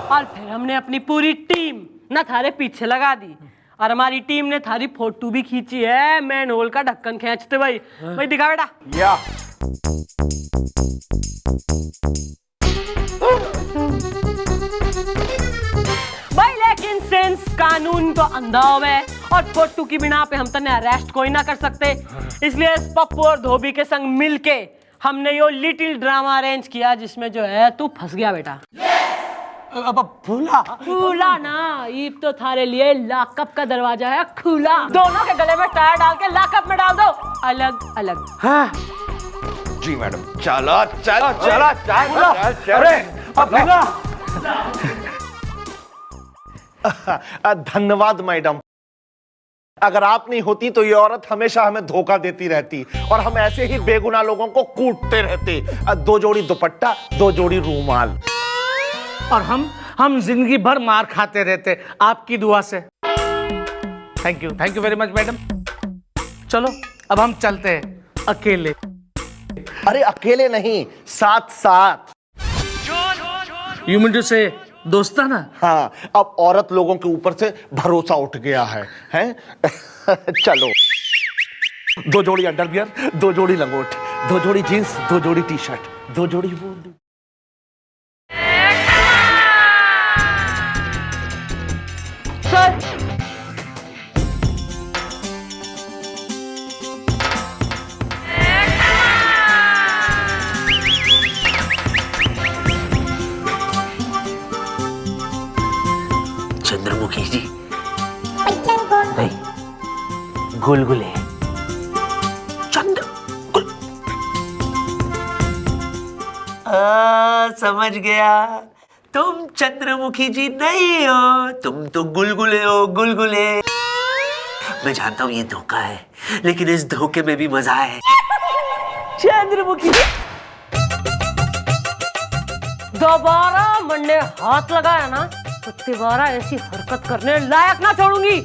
और फिर हमने अपनी पूरी टीम ना थारे पीछे लगा दी और हमारी टीम ने थारी फोटो भी खींची है मेन होल का ढक्कन खींचते। भाई भाई दिखा बेटा। या भाई लेकिन सेंस कानून तो अंधा हुआ और फोटो की बिना पे हम तने अरेस्ट कोई ना कर सकते, इसलिए इस पप्पू और धोबी के संग मिलके हमने यो लिटिल ड्रामा अरेंज किया जिसमें जो है तू फंस गया बेटा। अब फूला खुला ना, ईब तो थारे लिए लॉकअप का दरवाजा है खुला। दोनों के गले में टायर डाल के लॉकअप में डाल दो अलग अलग। हाँ जी मैडम। चलो चलो चलो चलो। अरे अब फूला। धन्यवाद मैडम, अगर आप नहीं होती तो ये औरत हमेशा हमें धोखा देती रहती और हम ऐसे ही बेगुनाह लोगों को कूटते रहते। 2 जोड़ी दुपट्टा 2 जोड़ी रूमाल। और हम जिंदगी भर मार खाते रहते आपकी दुआ से। Thank you very much madam. चलो अब हम चलते हैं अकेले। अरे अकेले नहीं, साथ साथ। यू मीन टू से दोस्ताना? हाँ, अब औरत लोगों के ऊपर से भरोसा उठ गया है, हैं? चलो 2 जोड़ी अंडरवियर 2 जोड़ी लंगोट 2 जोड़ी जींस 2 जोड़ी टी शर्ट 2 जोड़ी वूल। सर चंद्रमुखी जी नहीं, गुलगुले समझ गया, तुम चंद्रमुखी जी नहीं हो, तुम तो गुलगुले हो गुलगुले। मैं जानता हूं ये धोखा है, लेकिन इस धोखे में भी मजा है। चंद्रमुखी जी दोबारा मन ने हाथ लगाया ना तो दोबारा ऐसी हरकत करने लायक ना छोड़ूंगी।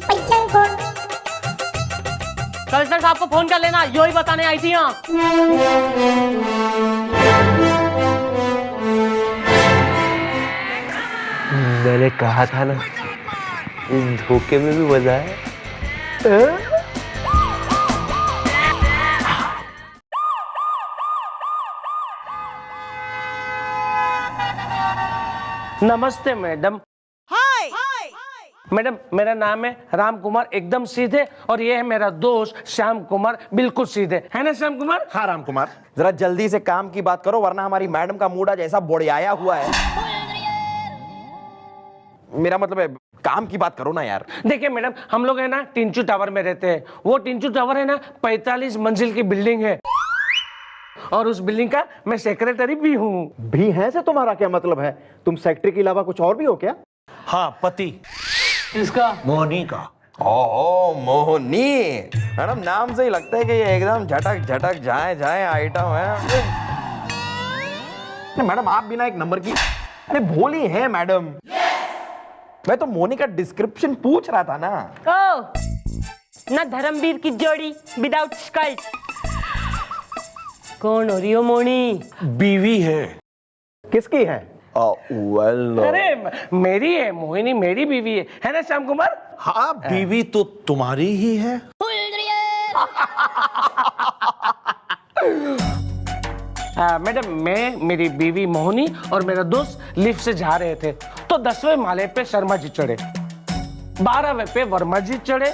कलेक्टर साहब को फोन कर लेना, यो ही बताने आई थी यहाँ। मैंने कहा था ना, इस धोखे में भी मजा है। नमस्ते मैडम। हाय मैडम, मेरा नाम है राम कुमार, एकदम सीधे, और ये है मेरा दोस्त श्याम कुमार, बिल्कुल सीधे, है ना श्याम कुमार? हाँ राम कुमार। जरा जल्दी से काम की बात करो वरना हमारी मैडम का मूड आज ऐसा बोड़ियाया हुआ है। मेरा मतलब है काम की बात करो ना यार। देखिए मैडम, हम लोग है ना टिंचू टावर में रहते हैं। वो टिंचू टावर है ना 45 मंजिल की बिल्डिंग है और उस बिल्डिंग का मैं सेक्रेटरी भी हूँ। भी है से तुम्हारा क्या मतलब है? तुम सेक्रेटरी के अलावा कुछ और भी हो क्या? हाँ, पति इसका मोहनी का। ओह मोहनी, मैडम नाम से ही लगता है कि ये एकदम झटक झटक जाए जाए आइटम है। मैडम आप बिना एक नंबर की, अरे भोली है मैडम। मैं तो मोनी का डिस्क्रिप्शन पूछ रहा था ना। ओ, ना धर्मवीर की जोड़ी विदाउट स्कर्ट। कौन हो रही हो मोनी? बीवी है। किसकी है? अरे मेरी है मोहिनी, मेरी बीवी है ना श्याम कुमार? हाँ, बीवी तो तुम्हारी ही है। मैडम, मैं, मेरी बीवी मोहिनी और मेरा दोस्त लिफ्ट से जा रहे थे तो 10वें माले पे शर्मा जी चढ़े, 12वें पे वर्मा जी चढ़े,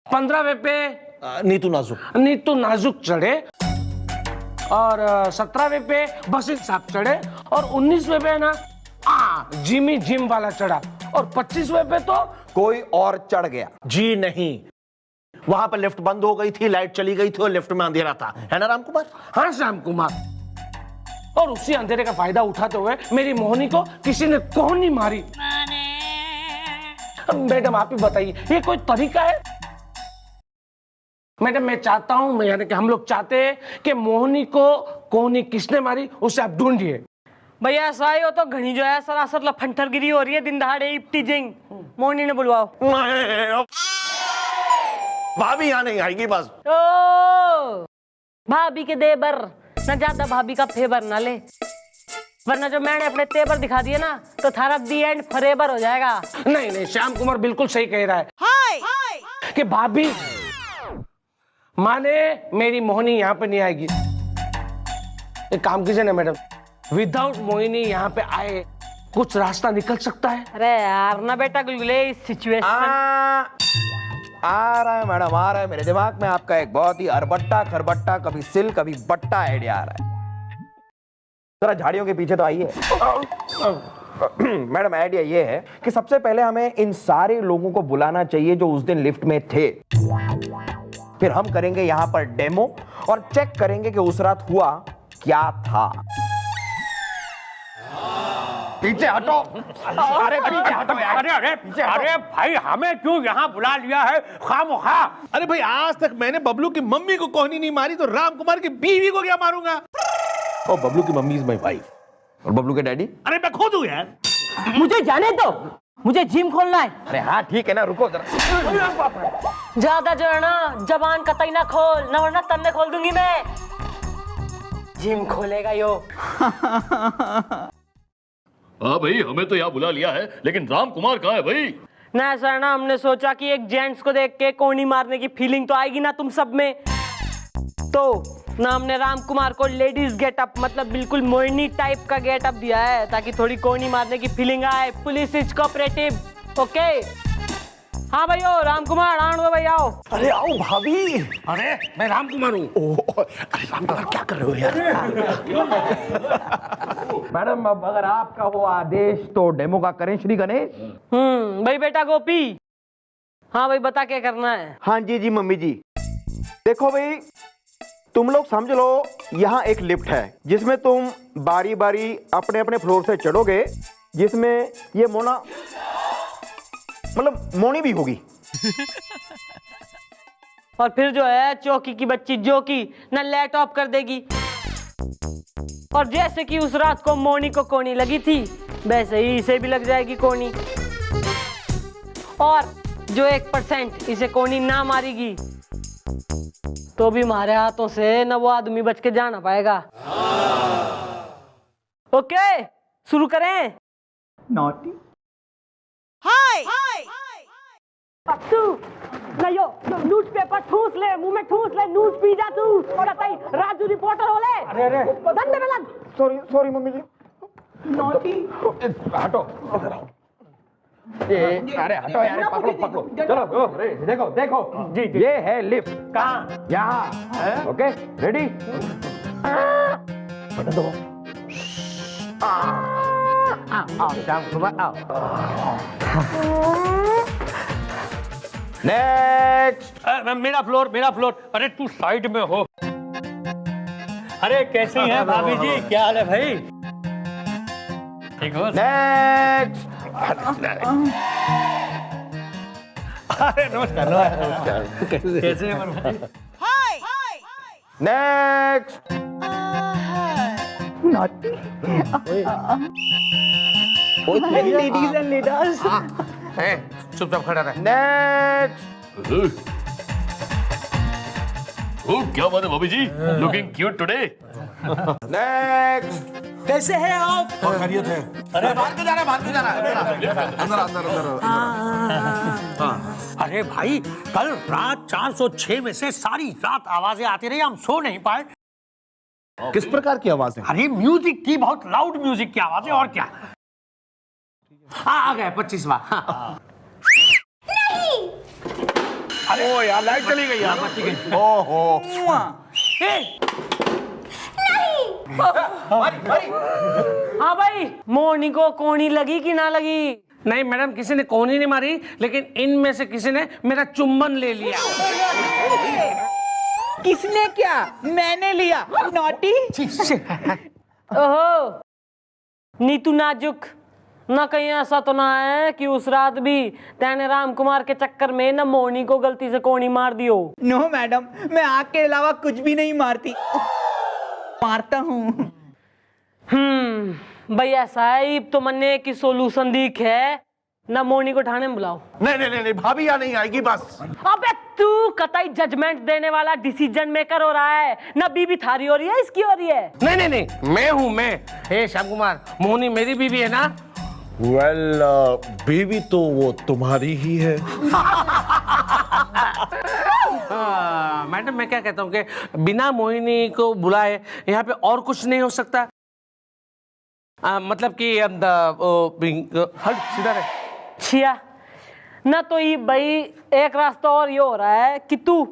15वें पे नीतू नाजुक चढ़े और 17वें पे बसिर साहब चढ़े और 19वें पे ना जिमी जिम वाला चढ़ा और 25वें पे तो कोई और चढ़ गया। जी नहीं, वहां पर लिफ्ट बंद हो गई थी, लाइट चली गई थी और लिफ्ट में अंधेरा था, है ना राम कुमार? हाँ श्याम कुमार। और उसी अंधेरे का फायदा उठाते हुए मेरी मोहिनी को किसी ने कोहनी मारी। मैडम आप ही बताइए, ये कोई तरीका है? मैडम मैं चाहता हूं, यानी कि हम लोग चाहते हैं कि मोहिनी को कोनी किसने मारी उसे आप ढूंढिए। भैया ऐसा ही हो तो घनी जो है सरासर लफंटरगिरी हो रही है, दिन दहाड़े इप्टीजिंग। मोहिनी ने बुलवाओ। भाभी यहाँ नहीं आएगी बस। ओ भाभी के देवर न ज्यादा भाभी का फेवर ना ले, वरना जो मैंने अपने तेवर दिखा दिए ना तो थारा दी एंड फॉरएवर हो जाएगा। नहीं नहीं, श्याम कुमार बिल्कुल सही कह रहा है कि भाभी माने मेरी मोहिनी यहाँ पे नहीं आएगी। एक काम कीजिए ना मैडम, विदाउट मोहिनी यहाँ पे आए कुछ रास्ता निकल सकता है? अरे यार ना बेटा गुलगुले, इस सिचुएशन आ रहा है मैडम, आ रहा है मेरे दिमाग में आपका एक बहुत ही अरबट्टा खरबट्टा, कभी सिल कभी बट्टा आइडिया आ रहा है। जरा झाड़ियों के पीछे तो आइए। मैडम आइडिया ये है कि सबसे पहले हमें इन सारे लोगों को बुलाना चाहिए जो उस दिन लिफ्ट में थे। फिर हम करेंगे यहां पर डेमो और चेक करेंगे कि उस रात हुआ क्या था। पीछे हटो, अरे पीछे हटो यार। अरे पीछे हटो। अरे भाई हमें क्यों यहाँ बुला लिया है खामोखा? अरे भाई आज तक मैंने बबलू की मम्मी को कोहनी नहीं मारी, तो राम कुमार की बीवी को क्या मारूंगा? और बबलू की मम्मी इज माय वाइफ। और बबलू के डैडी? अरे मैं खोदू यार। मुझे जाने दो, मुझे जिम खोलना है। अरे हाँ ठीक है ना, रुको जरा। ज्यादा जो है ना जबान कतई ना खोल, ना वरना तन्ने खोल दूंगी मैं। जिम खोलेगा यो। हाँ भाई, हमें तो यहाँ बुला लिया है, लेकिन राम कुमार कहाँ है भाई? ना सर ना, हमने सोचा कि एक जेंट्स को देख के कोनी मारने की फीलिंग तो आएगी ना तुम सब में, तो ना हमने राम कुमार को लेडीज गेटअप, मतलब बिल्कुल मोहिनी टाइप का गेटअप दिया है ताकि थोड़ी कोनी मारने की फीलिंग आए। Police is cooperative, okay? हाँ भाई, ओ राम कुमार आन दो भाई, आओ। अरे आओ भाभी। अरे मैं राम कुमार हूँ। अरे राम कुमार क्या कर रहे हो यार? मैडम अब अगर आपका हो आदेश तो डेमो का करें श्री गणेश। भाई बेटा गोपी, हाँ भाई बता क्या करना है? हाँ जी जी मम्मी जी। देखो भाई, तुम लोग समझ लो यहाँ एक लिफ्ट है जिसमें तुम बारी बारी अपने अपने फ्लोर से चढ़ोगे, जिसमें ये मोना मतलब मोनी भी होगी। और फिर जो है चौकी की बच्ची जो की ना लाइट ऑफ कर देगी, और जैसे कि उस रात को मोनी को कोनी लगी थी वैसे ही इसे भी लग जाएगी कोनी। और जो 1% इसे कोनी ना मारेगी तो भी हमारे हाथों से न वो आदमी बच के जा ना पाएगा। ओके शुरू करें। नॉटी पत्तू नयो न्यूज़पेपर ठूस ले, मुंह में ठूस ले, न्यूज़ पी जा तू। और बताई राजू रिपोर्टर हो ले। अरे अरे धंधे में लग। सॉरी सॉरी मम्मी जी। नॉटी हटो। अरे हटो यार, पकड़ो पकड़ो। चलो अरे देखो देखो जी, ये है लिफ्ट। कहाँ? यहाँ। Okay ready? बता दो। आओ श्याम कुमार आओ। नेक्स्ट। मेरा फ्लोर। अरे तू साइड में हो। अरे कैसी हैं भाभी जी, क्या हाल है भाई? ठीक हो? नेक्स्ट। अरे नमस्कार। कैसे हैं भाई? Next. Naughty ladies and leaders. चुपचाप खड़ा रहे। नेक्स्ट। ओह क्या बात है भाभी जी, लुकिंग क्यूट टुडे। नेक्स्ट। कैसे हैं आप? खैरियत है? अरे बाहर क्यों जाना अंदर। अरे भाई कल रात 406 में से सारी रात आवाजें आती रही, हम सो नहीं पाए। किस प्रकार की आवाज है? अरे म्यूजिक की, बहुत लाउड म्यूजिक की आवाजें, और क्या। आ गए 25वां। अरे ओ यार लाइट चली गई यार। ओहो। हाँ भाई, मोनी को कोनी लगी कि ना लगी? नहीं मैडम, किसी ने कोनी नहीं मारी, लेकिन इनमें से किसी ने मेरा चुम्बन ले लिया। किसने क्या? मैंने लिया। नॉटी ओहो नीतू नाजुक, ना कहीं ऐसा तो ना है कि उस रात भी तैने राम कुमार के चक्कर में न मोनी को गलती से कोनी मार दियो। नो मैडम, मैं आग के अलावा कुछ भी नहीं मारती, मारता हूँ। भाई ऐसा है, इब तो मन्ने की सोल्यूशन दिख है, ना मोनी को ठाणे में बुलाओ। नहीं, भाभी यहाँ नहीं आएगी बस। अबे तू कतई जजमेंट देने वाला डिसीजन मेकर हो रहा है, ना बीबी थारी हो रही है, इसकी हो रही है। नहीं, मैं हूँ मैं। हे श्याम कुमार, मोहनी मेरी बीवी है ना? वेल, बीवी तो वो तुम्हारी ही है। मैडम मैं क्या कहता हूँ कि बिना मोहिनी को बुलाए यहाँ पे और कुछ नहीं हो सकता? मतलब कि हट सीधा रहे। छिया ना तो ये भाई एक रास्ता और ये हो रहा है कि तू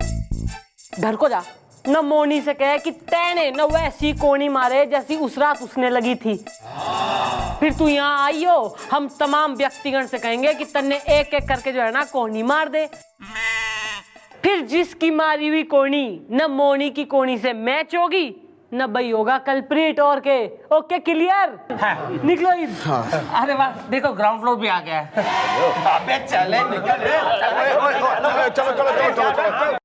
घर को जा, न मोनी से कहे कि तैने न वैसी कोनी मारे जैसी उस रात उसने लगी थी। फिर तू यहाँ आई हो, हम तमाम व्यक्तिगण से कहेंगे कि तन्ने एक एक करके जो है ना कोनी मार दे। फिर जिसकी मारी हुई कोनी न मोनी की कोनी से मैच होगी न भाई होगा कल्प्रिट और के। Okay clear? निकलो अरे वाह, देखो ग्राउंड फ्लोर भी आ गया है। अबे चले निकल। चलो।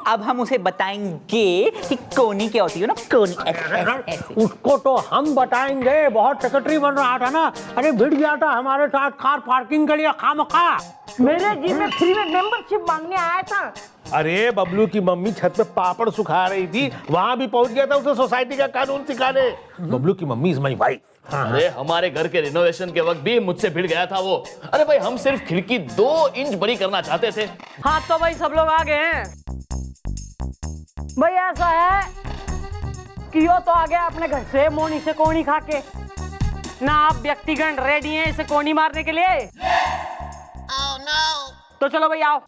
अब हम उसे बताएंगे कि कोनी क्या होती है ना, कोनी ऐसे। उसको तो हम बताएंगे, बहुत सेक्रेटरी बन रहा था ना, अरे भिड़ गया था हमारे साथ कार पार्किंग के लिए खामखा। मेरे जी में फ्री में मेंबरशिप मांगने आया था। अरे बबलू की मम्मी छत पे पापड़ सुखा रही थी, वहां भी पहुंच गया था उसे सोसाइटी का कानून सिखाने। बबलू की मम्मी इज माय वाइफ। अरे हमारे घर के रिनोवेशन के वक्त भी मुझसे भिड़ गया था वो। अरे भाई हम सिर्फ खिड़की 2 इंच बड़ी करना चाहते थे। हाँ तो भाई सब लोग आ गए हैं। भाई ऐसा है कि यो तो आ गया अपने घर से मोनी से कोनी खा के ना, आप व्यक्तिगण रेडी हैं इसे कोनी मारने के लिए? Oh, no. तो चलो भाई आओ,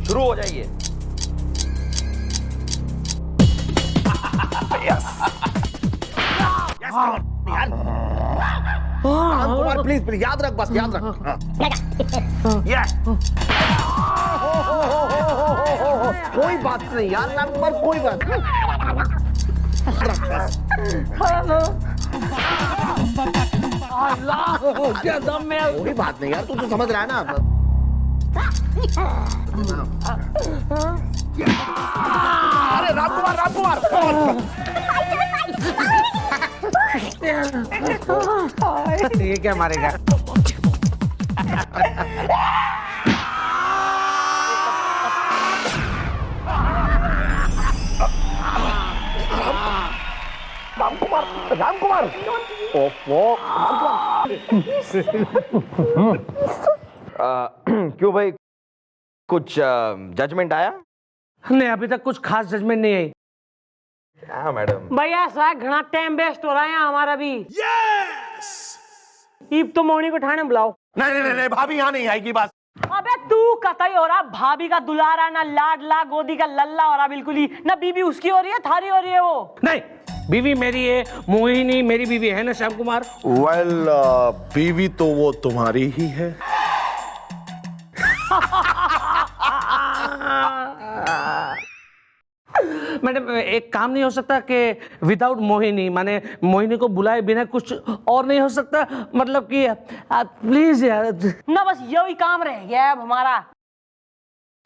शुरू हो जाइए। कुमार प्लीज याद रख, बस याद रख। कोई बात नहीं यार राम कुमार, कोई बात नहीं। क्या दम में। कोई बात नहीं यार, तू तो समझ रहा है ना। अरे राम कुमार ये क्या मारेगा? राम कुमार क्यों भाई, कुछ जजमेंट आया? नहीं, अभी तक कुछ खास जजमेंट नहीं आई। हाँ मैडम। भैया ऐसा घना टाइम वेस्ट हो रहा है हमारा भी। ईब तो मोनी को ठाणे बुलाओ। नहीं, भाभी यहाँ नहीं आएगी बस। अबे तू कतई हो रहा, भाभी का दुलारा ना लाडला गोदी का लल्ला हो रहा बिल्कुल ही ना, बीबी उसकी हो रही है थारी हो रही है वो। नहीं, बीवी मेरी है, मोहिनी मेरी बीवी है ना श्याम कुमार। वेल, बीवी तो वो तुम्हारी ही है। मैडम एक काम नहीं हो सकता कि विदाउट मोहिनी, माने मोहिनी को बुलाए बिना कुछ और नहीं हो सकता? मतलब कि प्लीज यार ना, बस यही काम रह गया है अब हमारा।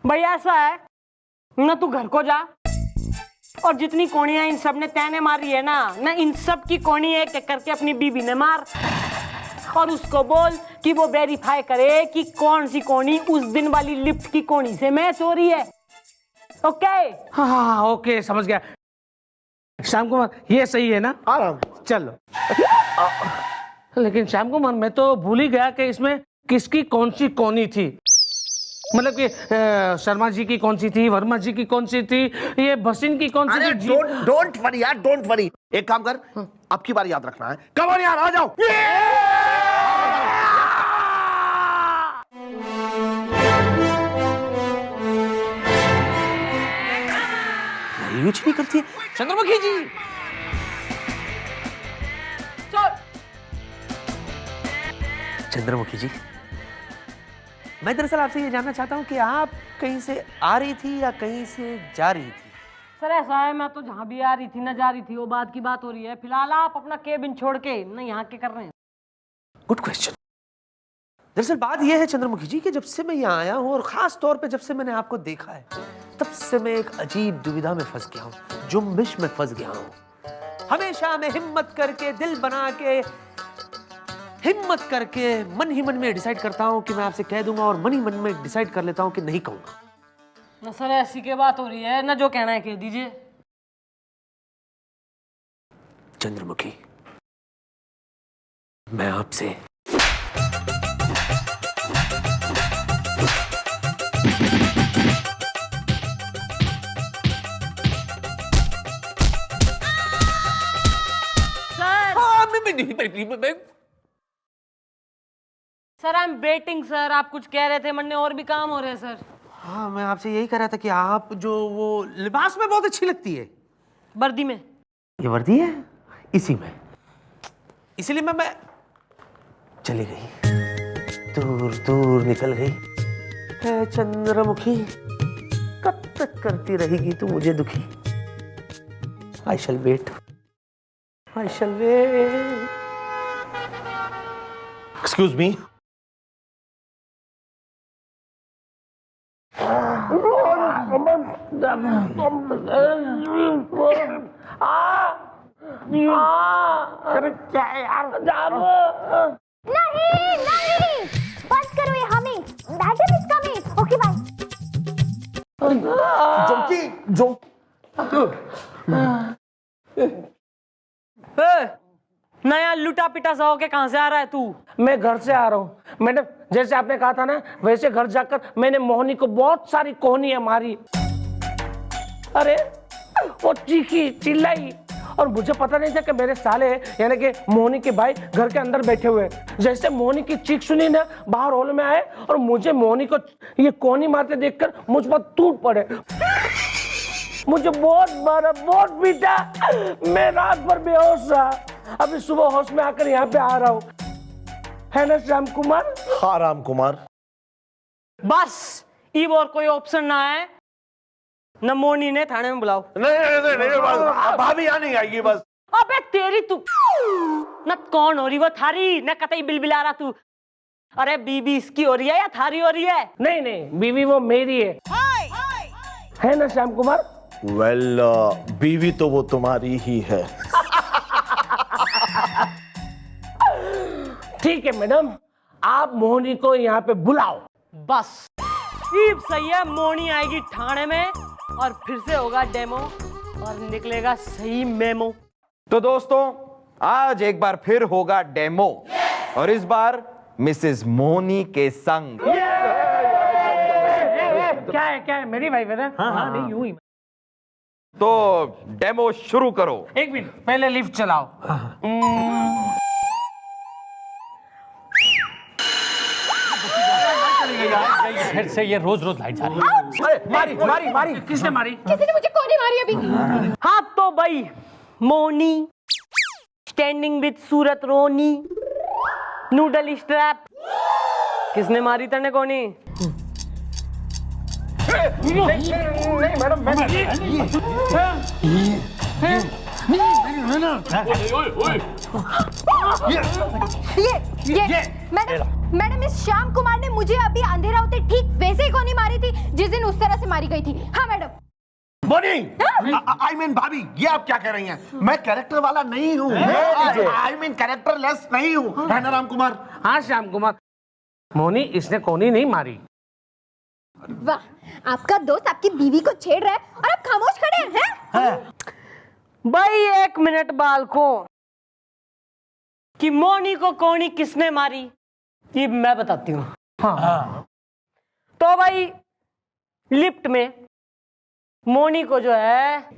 भैया ऐसा है ना, तू घर को जा और जितनी कोनियां इन सब ने तैने मारी है ना, इन सब की कोनी एक एक करके अपनी बीबी ने मार और उसको बोल कि वो वेरीफाई करे कि कौन सी कोनी उस दिन वाली लिफ्ट की कोनी से मैच हो रही है। ओके? हाँ, ओके समझ गया। श्याम कुमार ये सही है ना? आराम चलो। लेकिन श्याम कुमार मैं तो भूल ही गया कि इसमें किसकी कौन सी कोनी थी। मतलब कि शर्मा जी की कौन सी थी, वर्मा जी की कौन सी थी, ये भसीन की कौन सी थी? डोंट वरी यार, डोंट वरी। एक काम कर, अब की बार याद रखना है। कम ऑन यार, आ जाओ। कुछ नहीं करती है चंद्रमुखी जी। चंद्रमुखी जी, मैं दरअसल आपसे ये जानना चाहता हूँ कि आप कहीं से आ रही थी या कहीं से जा रही थी? सर ऐसा है, मैं तो जहाँ भी आ रही थी ना जा रही थी, वो बात की बात हो रही है। फिलहाल आप अपना केबिन छोड़ के ना यहाँ के कर रहे हैं। Good question. दरअसल बात यह है चंद्रमुखी जी कि जब से मैं यहाँ आया हूँ और खास तौर पे जब से मैंने आपको देखा है, तब से मैं एक अजीब दुविधा में फंस गया हूँ, जुम्बिश में फंस गया हूँ। हमेशा मैं हिम्मत करके, दिल बना के, हिम्मत करके मन ही मन में डिसाइड करता हूँ कि मैं आपसे कह दूंगा, और मन ही मन में डिसाइड कर लेता हूँ कि नहीं कहूंगा। ना सर ऐसी के बात हो रही है ना, जो कहना है कह दीजिए। चंद्रमुखी, मैं आपसे sir I am waiting sir. आप कुछ कह रहे थे, मन में और भी काम हो रहे हैं सर। हाँ, मैं आपसे यही कह रहा था कि आप जो वो लिबास में बहुत अच्छी लगती है। वर्दी में? ये वर्दी है, इसी में। इसीलिए मैं चली गई, दूर दूर निकल गई। है चंद्रमुखी, कब तक करती रहेगी तू मुझे दुखी? I shall wait, I shall wait. Excuse me. नहीं नहीं, बंद करो ये हमें। Madam is coming. Okay bye. जोंकी, जो नया लुटा पिटा सा होके कहां से आ रहा है तू? मैं घर से आ रहा हूँ मैडम। जैसे आपने कहा था ना, वैसे घर जाकर मैंने मोहिनी को बहुत सारी कोहनियां मारी। अरे वो चीखी, चिल्लाई, और मुझे पता नहीं था कि मेरे साले यानी कि मोहिनी के भाई घर के अंदर बैठे हुए हैं। जैसे मोहिनी की चीख सुनी ना, बाहर हॉल में आए और मुझे मोहिनी को ये कोहनी मारते देखकर मुझ पर टूट पड़े। मुझे बहुत मारा, बहुत पीटा। मैं रात भर बेहोश रहा। अभी सुबह होश में आकर यहाँ पे आ रहा हूँ। है ना श्याम कुमार? हाँ राम कुमार। बस इब और कोई ऑप्शन ना है न, मोनी ने थाने में बुलाओ। नहीं, भाभी यहाँ नहीं आएगी बस। अबे तेरी तू न कौन हो रही वो थारी, न कतई बिलबिला रहा तू। अरे बीबी इसकी हो रही है या थारी हो रही है? नहीं नहीं, बीवी वो मेरी है ना श्याम कुमार? वेल, बीवी तो वो तुम्हारी ही है। ठीक है मैडम, आप मोहिनी को यहाँ पे बुलाओ। बस ठीक सही है। मोनी आएगी थाने में और फिर से होगा डेमो और निकलेगा सही मेमो। तो दोस्तों, आज एक बार फिर होगा डेमो, और इस बार मिसेस मोनी के संग। क्या है मेरी वाइफ है ना? हाँ, नहीं यूं ही। तो डेमो शुरू करो। एक मिनट, पहले लिफ्ट चलाओ। फिर से ये रोज रोज लाइट जा रही है। अरे मारी मारी मारी। किसने मारी? किसी ने मुझे कोनी मारी अभी। हाँ तो भाई, मोनी स्टैंडिंग विद सूरत रोनी, नूडल स्ट्रैप। किसने मारी तने कोनी? नहीं मैडम, ये मैडम इस श्याम कुमार ने मुझे अभी अंधेरा होते ठीक वैसे ही कोनी मारी थी जिस दिन उस तरह से मारी गई थी। हाँ मैडम। मोनी, आई मीन भाभी, ये आप क्या कह रही हैं? मैं कैरेक्टर वाला नहीं हूँ। आई मीन कैरेक्टर लेस नहीं हूँ। है ना राम कुमार? हाँ श्याम कुमार, मोनी इसने कोनी नहीं मारी। वाह, आपका दोस्त आपकी बीवी को छेड़ रहा है और आप खामोश खड़े हैं? भाई एक मिनट बालको, कि मोनी को कोनी किसने मारी ये मैं बताती हूँ। हाँ। तो भाई लिफ्ट में मोनी को जो है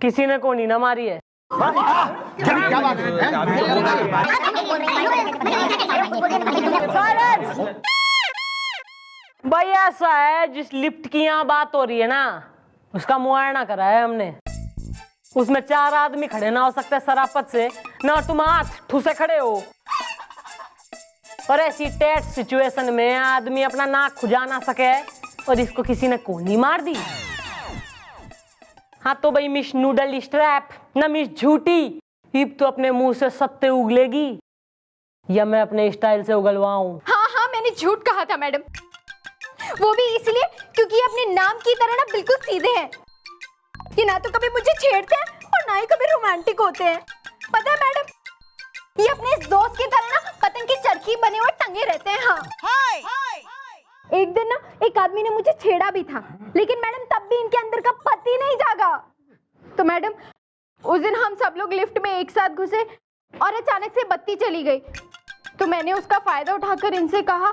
किसी ने कोनी ना मारी है। क्या बात है? भाई ऐसा है, जिस लिफ्ट की यहाँ बात हो रही है ना, उसका मुआयना करा है हमने। उसमें 4 आदमी खड़े ना हो सकते शराफत से, ना तुम हाथ ठुसे खड़े हो। और ऐसी टेट सिचुएशन में आदमी अपना नाक खुजा ना सके और इसको किसी ने कोनी मार दी। हाँ तो भाई मिस नूडल स्ट्रैप ना मिस झूठी, इब तो अपने मुंह से सत्ते उगलेगी या मैं अपने स्टाइल से उगलवाऊं? हाँ हाँ, मैंने झूठ कहा था मैडम, वो भी इसलिए क्योंकि ये अपने नाम की तरह ना बिल्कुल सीधे हैं। ये ना तो कभी मुझे छेड़ते हैं और ना ही कभी रोमांटिक होते हैं। पता है मैडम, ये अपने इस दोस्त की तरह ना पतंग की चरखी बने हुए टंगे रहते हैं। हाँ, एक दिन ना एक आदमी ने मुझे छेड़ा भी था, लेकिन मैडम तब भी इनके अंदर का पति नहीं जागा। तो मैडम उस दिन हम सब लोग लिफ्ट में एक साथ घुसे और अचानक से बत्ती चली गई, तो मैंने उसका फायदा उठाकर इनसे कहा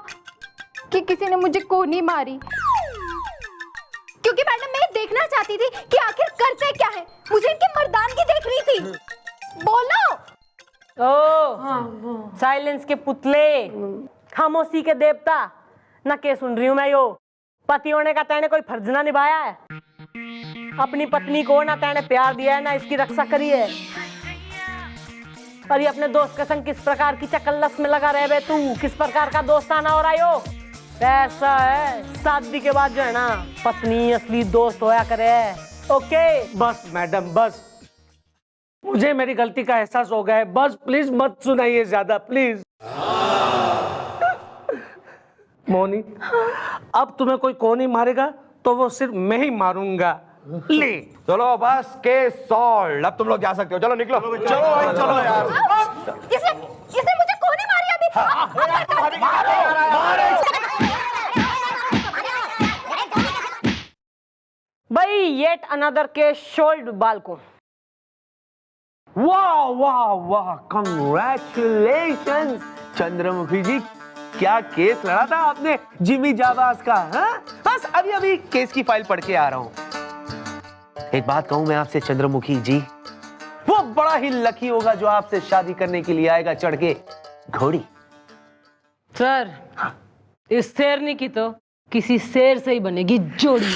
कि किसी ने मुझे कोनी मारी, क्योंकि मैडम मैं देखना चाहती थी कि आखिर करते क्या है। मुझे इनकी मर्दानगी देख रही थी। बोलो। ओ साइलेंस के पुतले, खामोशी के देवता, ना के सुन रही हूं मैं यो। पति होने का तैने कोई फर्ज ना निभाया है, अपनी पत्नी को ना तैने प्यार दिया है ना इसकी रक्षा करी है। और ये अपने दोस्त के संग किस प्रकार की चकल्लस में लगा रहे बे तू, किस प्रकार का दोस्ताना हो रहा यो? ऐसा है शादी के बाद जो है ना पत्नी असली दोस्त होया करे। ओके बस मैडम बस, मुझे मेरी गलती का एहसास हो गया है, बस प्लीज मत सुनाइए ज्यादा प्लीज। मोनी, अब तुम्हें कोई कोनी मारेगा तो वो सिर्फ मैं ही मारूंगा। ले चलो बस केस सॉल्व, अब तुम लोग जा सकते हो, चलो निकलो। चलो भाई चलो यार। इसने मुझे कोनी मारी अभी। भाई येट अनदर केस सोल्ड बालको। वाह वाह वाह, कांग्रेचुलेशंस चंद्रमुखी जी, क्या केस लड़ा था आपने जिमी जाबाज का? हाँ? बस अभी अभी केस की फाइल पढ़ के आ रहा हूँ। एक बात कहूं मैं आपसे चंद्रमुखी जी, वो बड़ा ही लकी होगा जो आपसे शादी करने के लिए आएगा चढ़ के घोड़ी। सर इस शेरनी की तो किसी शेर से ही बनेगी जोड़ी।